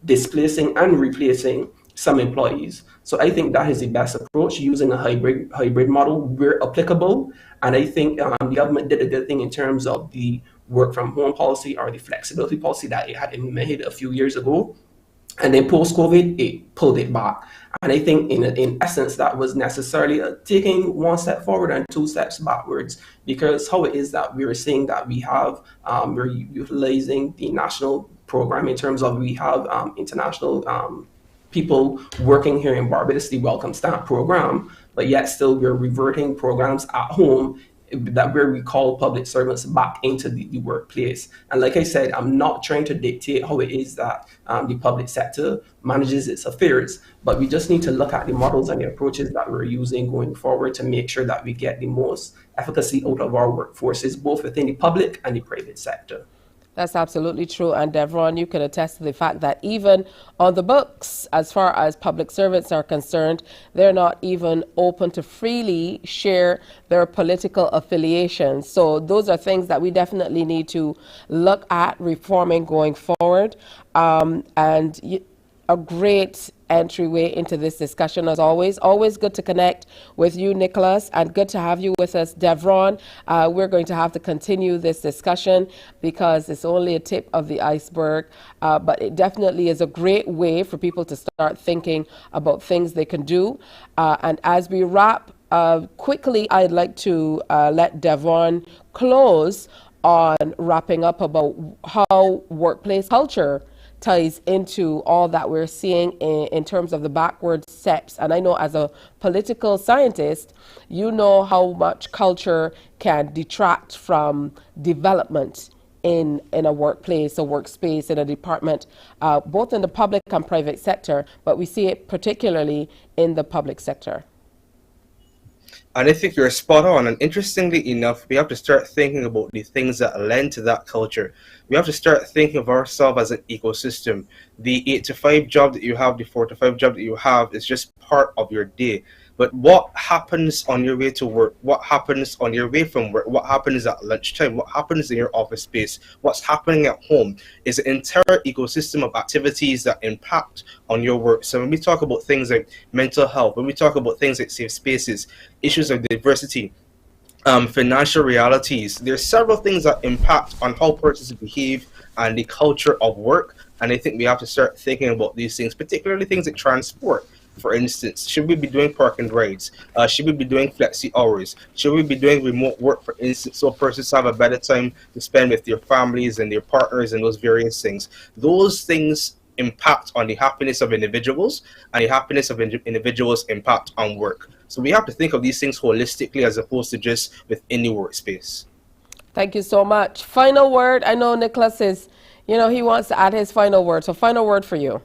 displacing and replacing some employees. So I think that is the best approach, using a hybrid model where applicable. And I think the government did a good thing in terms of the work from home policy or the flexibility policy that it had implemented a few years ago. And then post-COVID, it pulled it back. And I think in essence, that was necessarily taking one step forward and two steps backwards, because how it is that we are seeing that we have, we're utilizing the national program in terms of we have international people working here in Barbados, the Welcome Stamp program, but yet still we're reverting programs at home that where we call public servants back into the workplace. And like I said, I'm not trying to dictate how it is that the public sector manages its affairs, but we just need to look at the models and the approaches that we're using going forward to make sure that we get the most efficacy out of our workforces, both within the public and the private sector. That's absolutely true. And Devron, you can attest to the fact that even on the books, as far as public servants are concerned, they're not even open to freely share their political affiliations. So those are things that we definitely need to look at reforming going forward. A great entryway into this discussion as always. Always good to connect with you, Nicholas, and good to have you with us, Devron. We're going to have to continue this discussion because it's only a tip of the iceberg, but it definitely is a great way for people to start thinking about things they can do. And as we wrap quickly, I'd like to let Devron close on wrapping up about how workplace culture ties into all that we're seeing in terms of the backward steps. And I know as a political scientist, you know how much culture can detract from development in a workplace, a workspace, in a department, both in the public and private sector, but we see it particularly in the public sector. And I think you're spot on. And interestingly enough, we have to start thinking about the things that lend to that culture. We have to start thinking of ourselves as an ecosystem. The 8 to 5 job that you have, the 4 to 5 job that you have is just part of your day. But what happens on your way to work? What happens on your way from work? What happens at lunchtime? What happens in your office space? What's happening at home is an entire ecosystem of activities that impact on your work. So when we talk about things like mental health, when we talk about things like safe spaces, issues of diversity, financial realities, there's several things that impact on how persons behave and the culture of work. And I think we have to start thinking about these things, particularly things like transport. For instance, should we be doing park and rides? Should we be doing flexi hours? Should we be doing remote work, for instance, so persons have a better time to spend with their families and their partners and those various things? Those things impact on the happiness of individuals, and the happiness of individuals impact on work. So we have to think of these things holistically as opposed to just within the workspace. Thank you so much. Final word. I know Nicholas is, he wants to add his final word. So final word for you.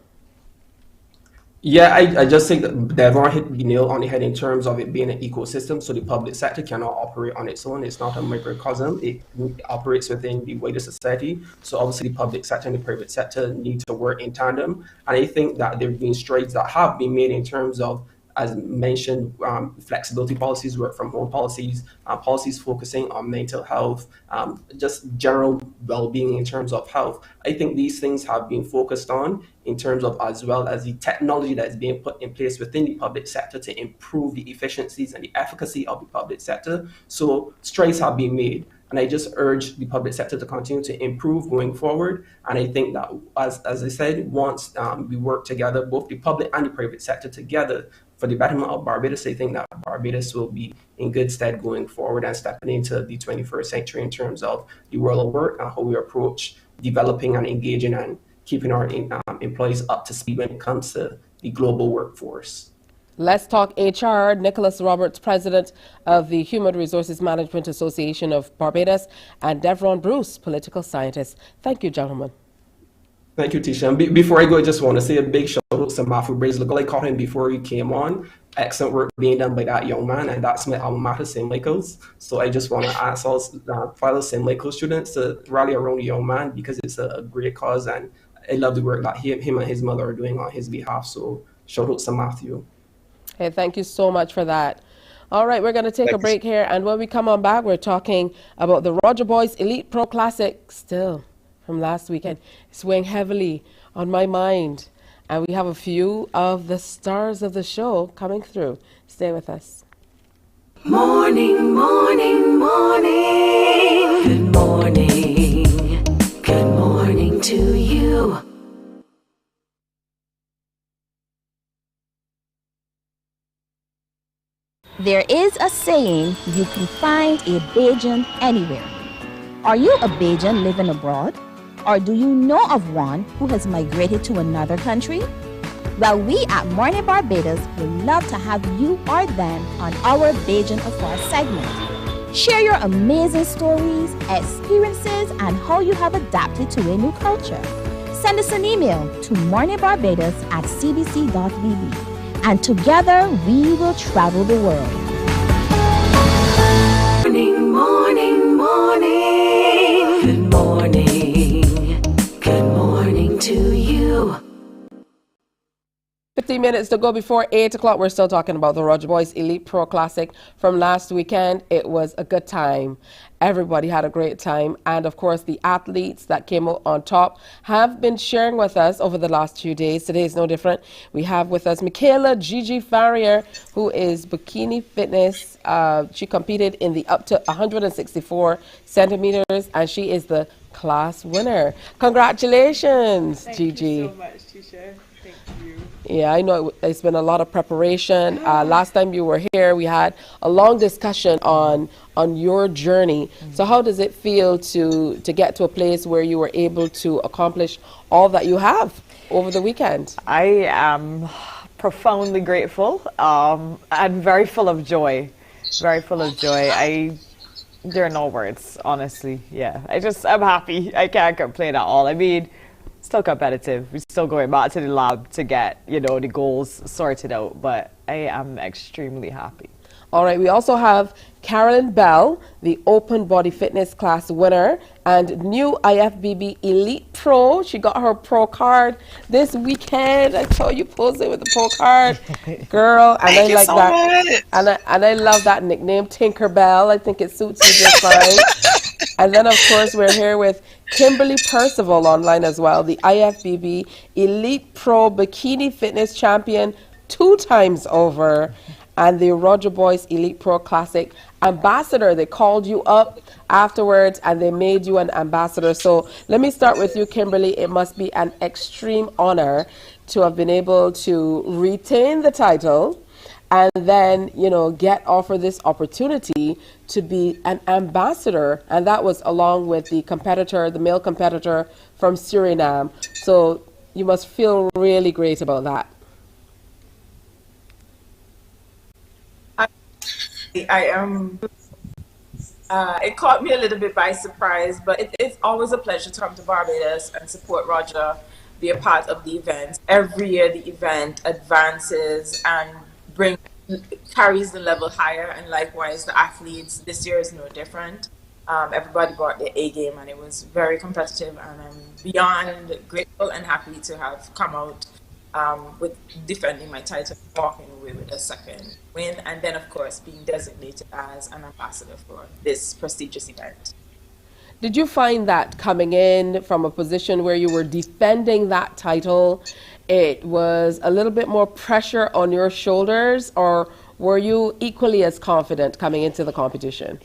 Yeah, I just think that Devon hit the nail on the head in terms of it being an ecosystem. So the public sector cannot operate on its own. It's not a microcosm. It operates within the wider society. So obviously the public sector and the private sector need to work in tandem. And I think that there have been strides that have been made in terms of, as mentioned, flexibility policies, work from home policies, policies focusing on mental health, just general well-being in terms of health. I think these things have been focused on in terms of, as well as the technology that is being put in place within the public sector to improve the efficiencies and the efficacy of the public sector. So strides have been made. And I just urge the public sector to continue to improve going forward. And I think that, as I said, once we work together, both the public and the private sector together, for the betterment of Barbados, I think that Barbados will be in good stead going forward and stepping into the 21st century in terms of the world of work and how we approach developing and engaging and keeping our employees up to speed when it comes to the global workforce. Let's talk HR. Nicholas Roberts, president of the Human Resources Management Association of Barbados, and Devron Bruce, political scientist. Thank you, gentlemen. Thank you, Tisha. And before I go, I just want to say a big shout out to Matthew Brazel. I caught him before he came on. Excellent work being done by that young man, and that's my alma mater, St. Michael's. So I just want to ask all fellow St. Michael's students to rally around the young man because it's a great cause, and I love the work that him and his mother are doing on his behalf. So shout out to Matthew. Hey, thank you so much for that. All right, we're going to take a break here, and when we come on back, we're talking about the Roger Boys Elite Pro Classic, still from last weekend. It's weighing heavily on my mind And we have a few of the stars of the show coming through. Stay with us. Morning, morning, morning. Good morning. Good morning to you. There is a saying, you can find a Bajan anywhere. Are you a Bajan living abroad? Or do you know of one who has migrated to another country? Well, we at Mornin Barbados would love to have you or them on our Bajan Affair segment. Share your amazing stories, experiences, and how you have adapted to a new culture. Send us an email to morninbarbados@cbc.bb. And together we will travel the world. Morning, morning, morning. Good morning. Good morning to you. 15 minutes to go before 8 o'clock. We're still talking about the Roger Boys Elite Pro Classic from last weekend. It was a good time. Everybody had a great time. And of course, the athletes that came out on top have been sharing with us over the last few days. Today is no different. We have with us Michaela Gigi Farrier, who is bikini fitness. She competed in the up to 164 centimeters, and she is the class winner. Congratulations, Gigi. Thank you so much, Tisha. Thank you. Yeah, I know it's been a lot of preparation. Last time you were here, we had a long discussion on your journey. So how does it feel to get to a place where you were able to accomplish all that you have over the weekend? I am profoundly grateful and very full of joy. Very full of joy. There are no words, honestly. Yeah, I'm happy. I can't complain at all. I mean, still competitive. We're still going back to the lab to get, the goals sorted out, but I am extremely happy. All right, we also have Carolyn Bell, the open body fitness class winner and new IFBB Elite Pro. She got her pro card this weekend. I saw you posing with the pro card, girl. And I like that. And I love that nickname, Tinkerbell. I think it suits you just fine. And then, of course, we're here with Kimberly Percival online as well, the IFBB Elite Pro Bikini Fitness Champion 2 times over, and the Roger Boys Elite Pro Classic Ambassador. They called you up afterwards and they made you an ambassador. So let me start with you, Kimberly. It must be an extreme honor to have been able to retain the title and then, get offered this opportunity to be an ambassador. And that was along with the competitor, the male competitor from Suriname. So you must feel really great about that. I am. It caught me a little bit by surprise, but it's always a pleasure to come to Barbados and support Roger, be a part of the event. Every year the event advances and carries the level higher, and likewise the athletes. This year is no different. Everybody brought their A game and it was very competitive, and I'm beyond grateful and happy to have come out with defending my title, walking away with a second win, and then of course being designated as an ambassador for this prestigious event. Did you find that coming in from a position where you were defending that title, it was a little bit more pressure on your shoulders, or were you equally as confident coming into the competition?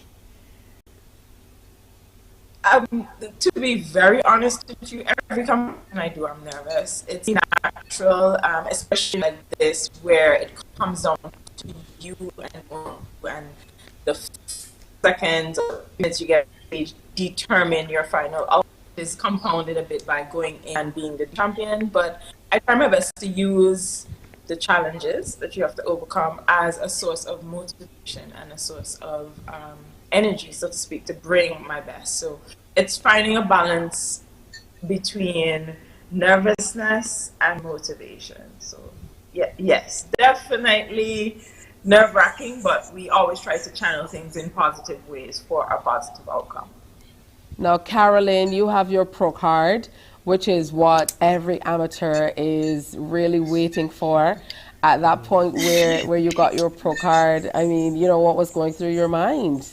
To be very honest with you, every competition I do, I'm nervous. It's natural, especially like this, where it comes down to you and the seconds or minutes you get to determine your final outcome is compounded a bit by going in and being the champion. But I try my best to use the challenges that you have to overcome as a source of motivation and a source of energy, so to speak, to bring my best. So it's finding a balance between nervousness and motivation. So yes, definitely nerve-wracking, but we always try to channel things in positive ways for a positive outcome. Now, Carolyn, you have your pro card, which is what every amateur is really waiting for. At that point where you got your pro card, I mean, what was going through your mind?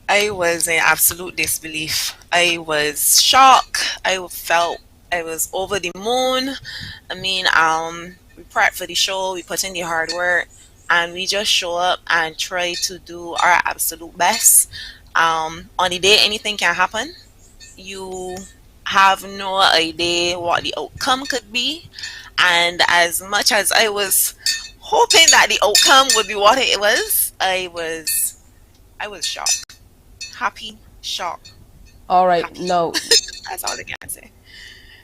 I was in absolute disbelief. I was shocked. I felt I was over the moon. I mean, we prepped for the show, we put in the hard work, and we just show up and try to do our absolute best. On the day, anything can happen. You have no idea what the outcome could be. And as much as I was hoping that the outcome would be what it was, I was shocked. Happy, shocked. All right, no. That's all I can say.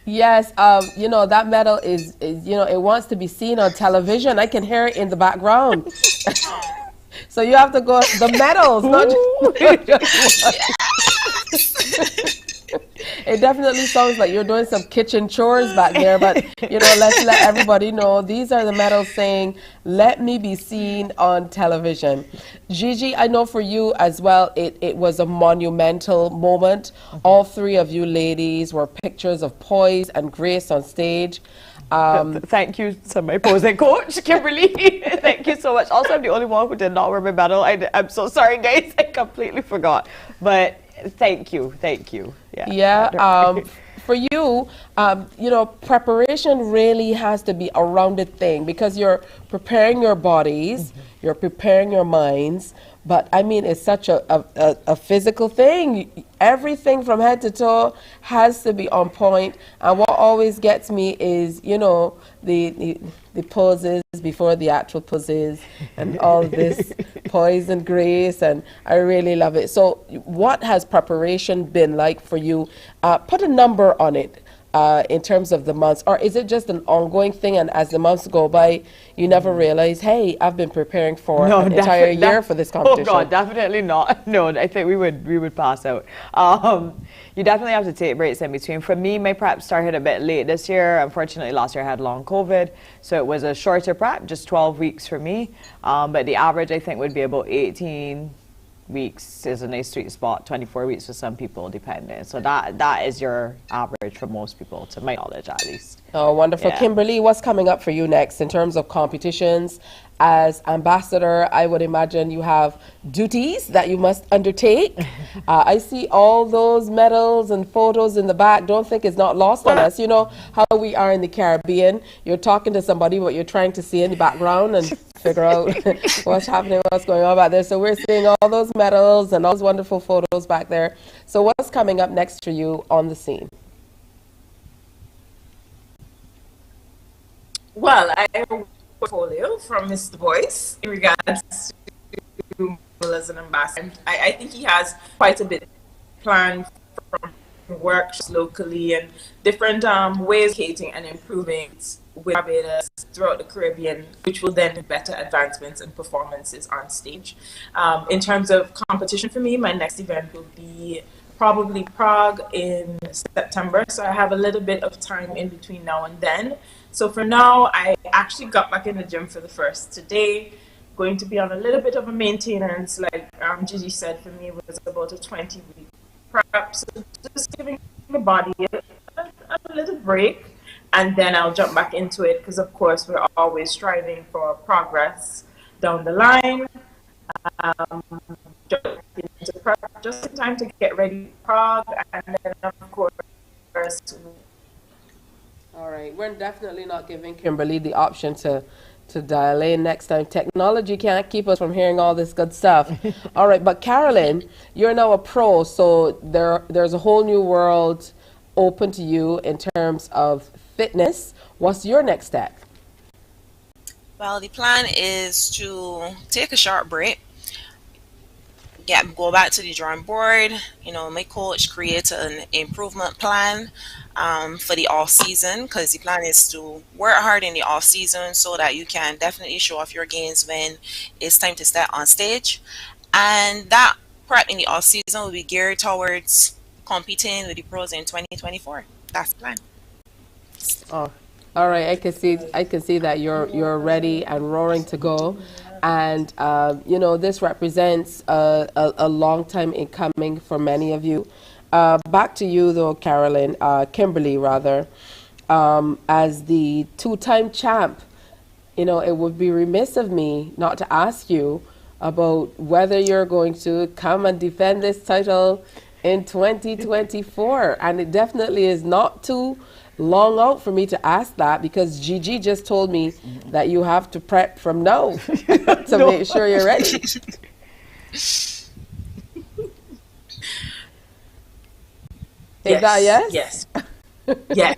Yes, that medal is, it wants to be seen on television. I can hear it in the background. So you have to go, the medals, not just It definitely sounds like you're doing some kitchen chores back there, but let's let everybody know these are the medals saying, let me be seen on television. Gigi, I know for you as well, it was a monumental moment. All three of you ladies were pictures of poise and grace on stage. Thank you to my posing coach, Kimberly. Thank you so much. Also, I'm the only one who did not wear my medal. I'm so sorry, guys. I completely forgot. But thank you. Yeah. For you, preparation really has to be a rounded thing because you're preparing your bodies, you're preparing your minds, but I mean, it's such a physical thing. Everything from head to toe has to be on point. And what always gets me is, the poses before the actual poses and all this poise and grace, and I really love it. So what has preparation been like for you? Put a number on it. In terms of the months, or is it just an ongoing thing, and as the months go by you never realize, hey, I've been preparing for an entire year for this competition? Oh God, definitely not. No, I think we would pass out. You definitely have to take breaks in between. For me, my prep started a bit late this year. Unfortunately, last year I had long COVID, so it was a shorter prep, just 12 weeks for me, but the average I think would be about 18 weeks is a nice sweet spot, 24 weeks for some people, depending. So that is your average for most people, to my knowledge at least. Oh, wonderful. Yeah. Kimberly, what's coming up for you next in terms of competitions? As ambassador, I would imagine you have duties that you must undertake. I see all those medals and photos in the back. Don't think it's not lost on us. You know how we are in the Caribbean. You're talking to somebody, what you're trying to see in the background and figure out what's happening, what's going on back there. So we're seeing all those medals and all those wonderful photos back there. So what's coming up next for you on the scene? Well, I have a portfolio from Mr. Boyce in regards to as an ambassador. I think he has quite a bit planned from workshops locally and different ways of educating and improving with Barbados throughout the Caribbean, which will then be better advancements and performances on stage. In terms of competition for me, my next event will be probably Prague in September, so I have a little bit of time in between now and then. So for now, I actually got back in the gym for the first today. Going to be on a little bit of a maintenance, like Gigi said, for me it was about a 20-week prep. So just giving the body a little break, and then I'll jump back into it because, of course, we're always striving for progress down the line. Just in time to get ready for Prague, and then, of course, all right, we're definitely not giving Kimberly the option to dial in next time. Technology can't keep us from hearing all this good stuff. All right, but Carolyn, you're now a pro, so there's a whole new world open to you in terms of fitness. What's your next step? Well, the plan is to take a short break, go back to the drawing board. My coach created an improvement plan for the off season, because the plan is to work hard in the off season so that you can definitely show off your gains when it's time to step on stage. And that prep in the off season will be geared towards competing with the pros in 2024. That's the plan. Oh, all right. I can see that you're ready and roaring to go. And, this represents a long time in coming for many of you. Back to you, though, Carolyn, Kimberly, rather. As the two-time champ, it would be remiss of me not to ask you about whether you're going to come and defend this title in 2024. And it definitely is not too long out for me to ask that because Gigi just told me that you have to prep from now to make sure you're ready. Is that yes? Yes. Yeah.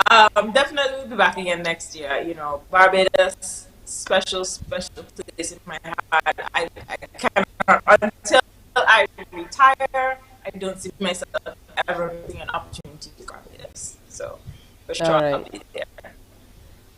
Definitely we'll be back again next year. You know, Barbados, special place in my heart. I cannot, until I retire, I don't see myself ever having an opportunity to Barbados. So, for sure, I'll be there.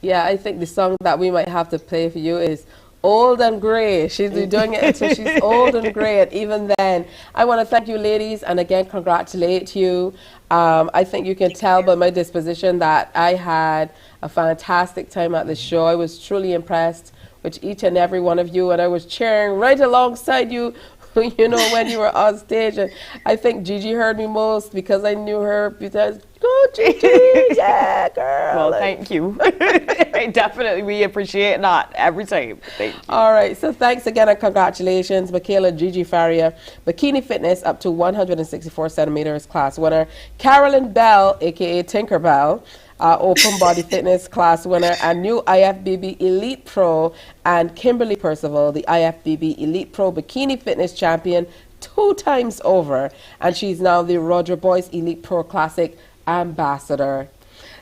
Yeah, I think the song that we might have to play for you is Old and Grey. She's been doing it until she's old and grey, and even then. I want to thank you, ladies, and again, congratulate you. I think you can tell by my disposition that I had a fantastic time at the show. I was truly impressed with each and every one of you, and I was cheering right alongside you, you know, when you were on stage. And I think Gigi heard me most because I knew her because, go Gigi, yeah, girl. Well, thank you. We appreciate that every time. Thank you. All right, so thanks again and congratulations, Michaela Gigi Faria, Bikini Fitness up to 164 centimeters class winner, Carolyn Bell, aka Tinkerbell, Open Body Fitness class winner, and new IFBB Elite Pro, and Kimberly Percival, the IFBB Elite Pro Bikini Fitness champion 2 times over, and she's now the Roger Boyce Elite Pro Classic ambassador.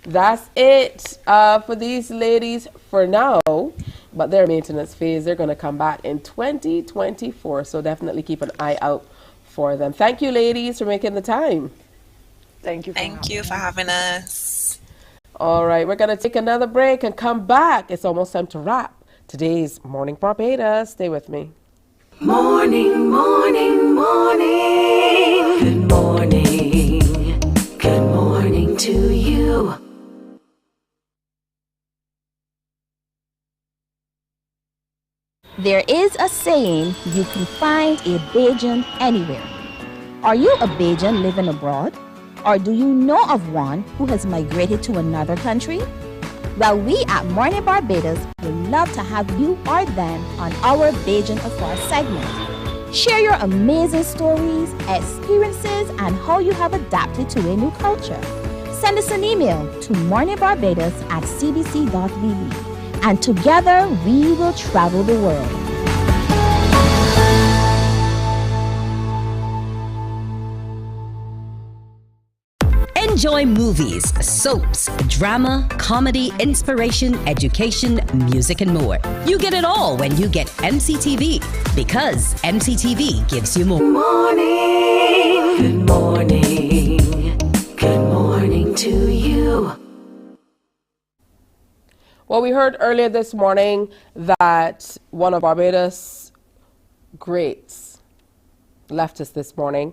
That's it for these ladies for now, but their maintenance phase, they're going to come back in 2024, so definitely keep an eye out for them. Thank you, ladies, for making the time. Thank you for having us. All right, we're going to take another break and come back. It's almost time to wrap today's Morning Barbados. Stay with me. Morning, morning, morning. Good morning. Good morning to you. There is a saying, you can find a Bajan anywhere. Are you a Bajan living abroad? Or do you know of one who has migrated to another country? Well, we at Mornin Barbados would love to have you or them on our Bajan Affair segment. Share your amazing stories, experiences, and how you have adapted to a new culture. Send us an email to morninbarbados@cbc.vb. And together we will travel the world. Enjoy movies, soaps, drama, comedy, inspiration, education, music, and more. You get it all when you get MCTV, because MCTV gives you more. Morning. Good morning. Good morning to you. Well, we heard earlier this morning that one of Barbados' greats left us this morning,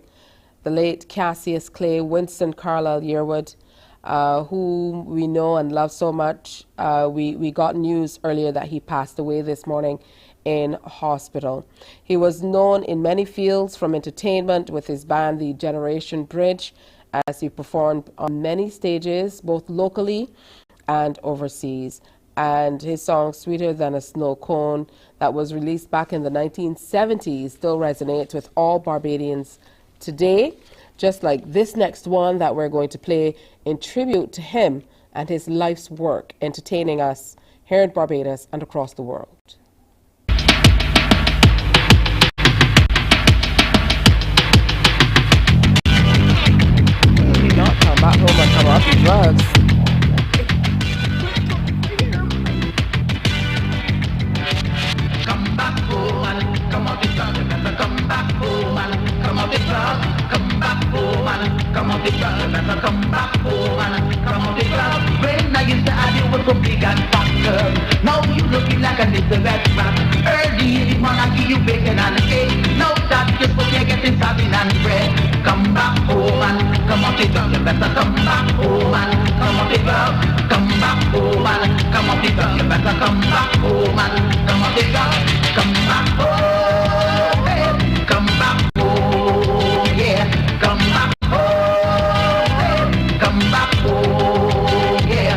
the late Cassius Clay Winston Carlisle Yearwood, whom we know and love so much. We got news earlier that he passed away this morning in hospital. He was known in many fields, from entertainment with his band, The Generation Bridge, as he performed on many stages, both locally and overseas. And his song Sweeter Than a Snow Cone, that was released back in the 1970s, still resonates with all Barbadians today, just like this next one that we're going to play in tribute to him and his life's work entertaining us here in Barbados and across the world. You not come back home and come off your drugs. Come on, big brother, better come back home and come on, big brother. When I used to have you was so big and fat, girl. Now you looking like a little red rat. Early in the morning, I give you bacon and egg. Now that you're supposed to get in sardine and bread. Come back home and come on, big brother, better come back home and come on, big brother. Come back home and come on, big brother, better come back home and come on, big brother. Come back home, hey. Come back home, yeah. Come back home, hey. Come back home, yeah.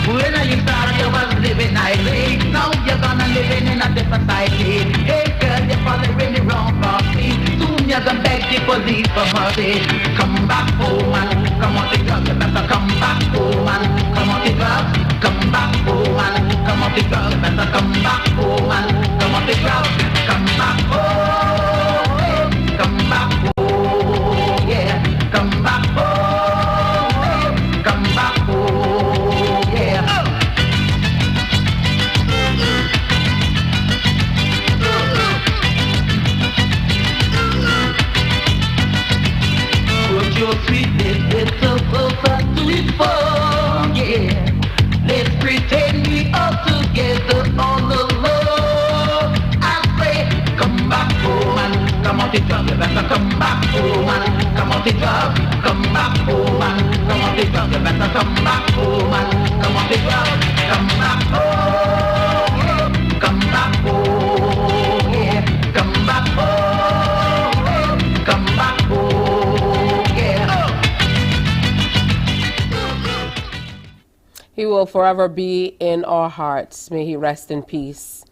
When you thought you was living Irish, now you're gonna living in a different society. Hey girl, you're following the wrong party. Soon you're gonna beg the police for mercy. Come back home and come on the drugs. You better come back home and come on the drugs. Come back home and come on the drugs. You better come back home and come on the drugs. Come back home, come back home, yeah. Come back home, come back home, yeah. Put your sweetness little closer to his phone, yeah. Let's pretend we are together all alone. I say, come back home and come on the drugs. You better come back home and come on the drugs. Come back home and come on the drugs. You better come back home and come on the drugs. Come back home, come back home, yeah. Come back home, come back home, yeah. He will forever be in our hearts. May he rest in peace.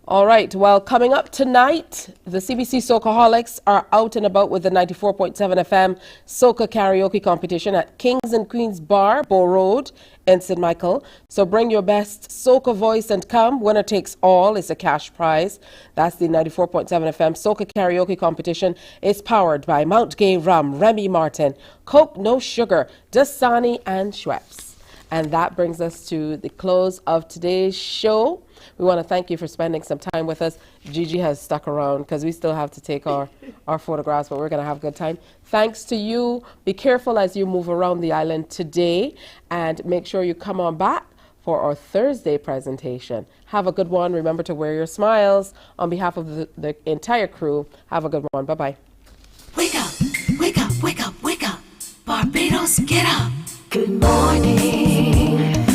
All right, well, coming up tonight, the CBC Socoholics are out and about with the 94.7 FM Soca Karaoke Competition at Kings and Queens Bar, Bow Road in St. Michael. So bring your best soca voice and come. Winner takes all is a cash prize. That's the 94.7 FM Soca Karaoke Competition. It's powered by Mount Gay Rum, Remy Martin, Coke No Sugar, Dasani and Schweppes. And that brings us to the close of today's show. We want to thank you for spending some time with us. Gigi has stuck around because we still have to take our photographs, but we're going to have a good time. Thanks to you. Be careful as you move around the island today, and make sure you come on back for our Thursday presentation. Have a good one. Remember to wear your smiles. On behalf of the entire crew, have a good one. Bye-bye. Wake up, wake up, wake up, wake up. Barbados, get up. Good morning.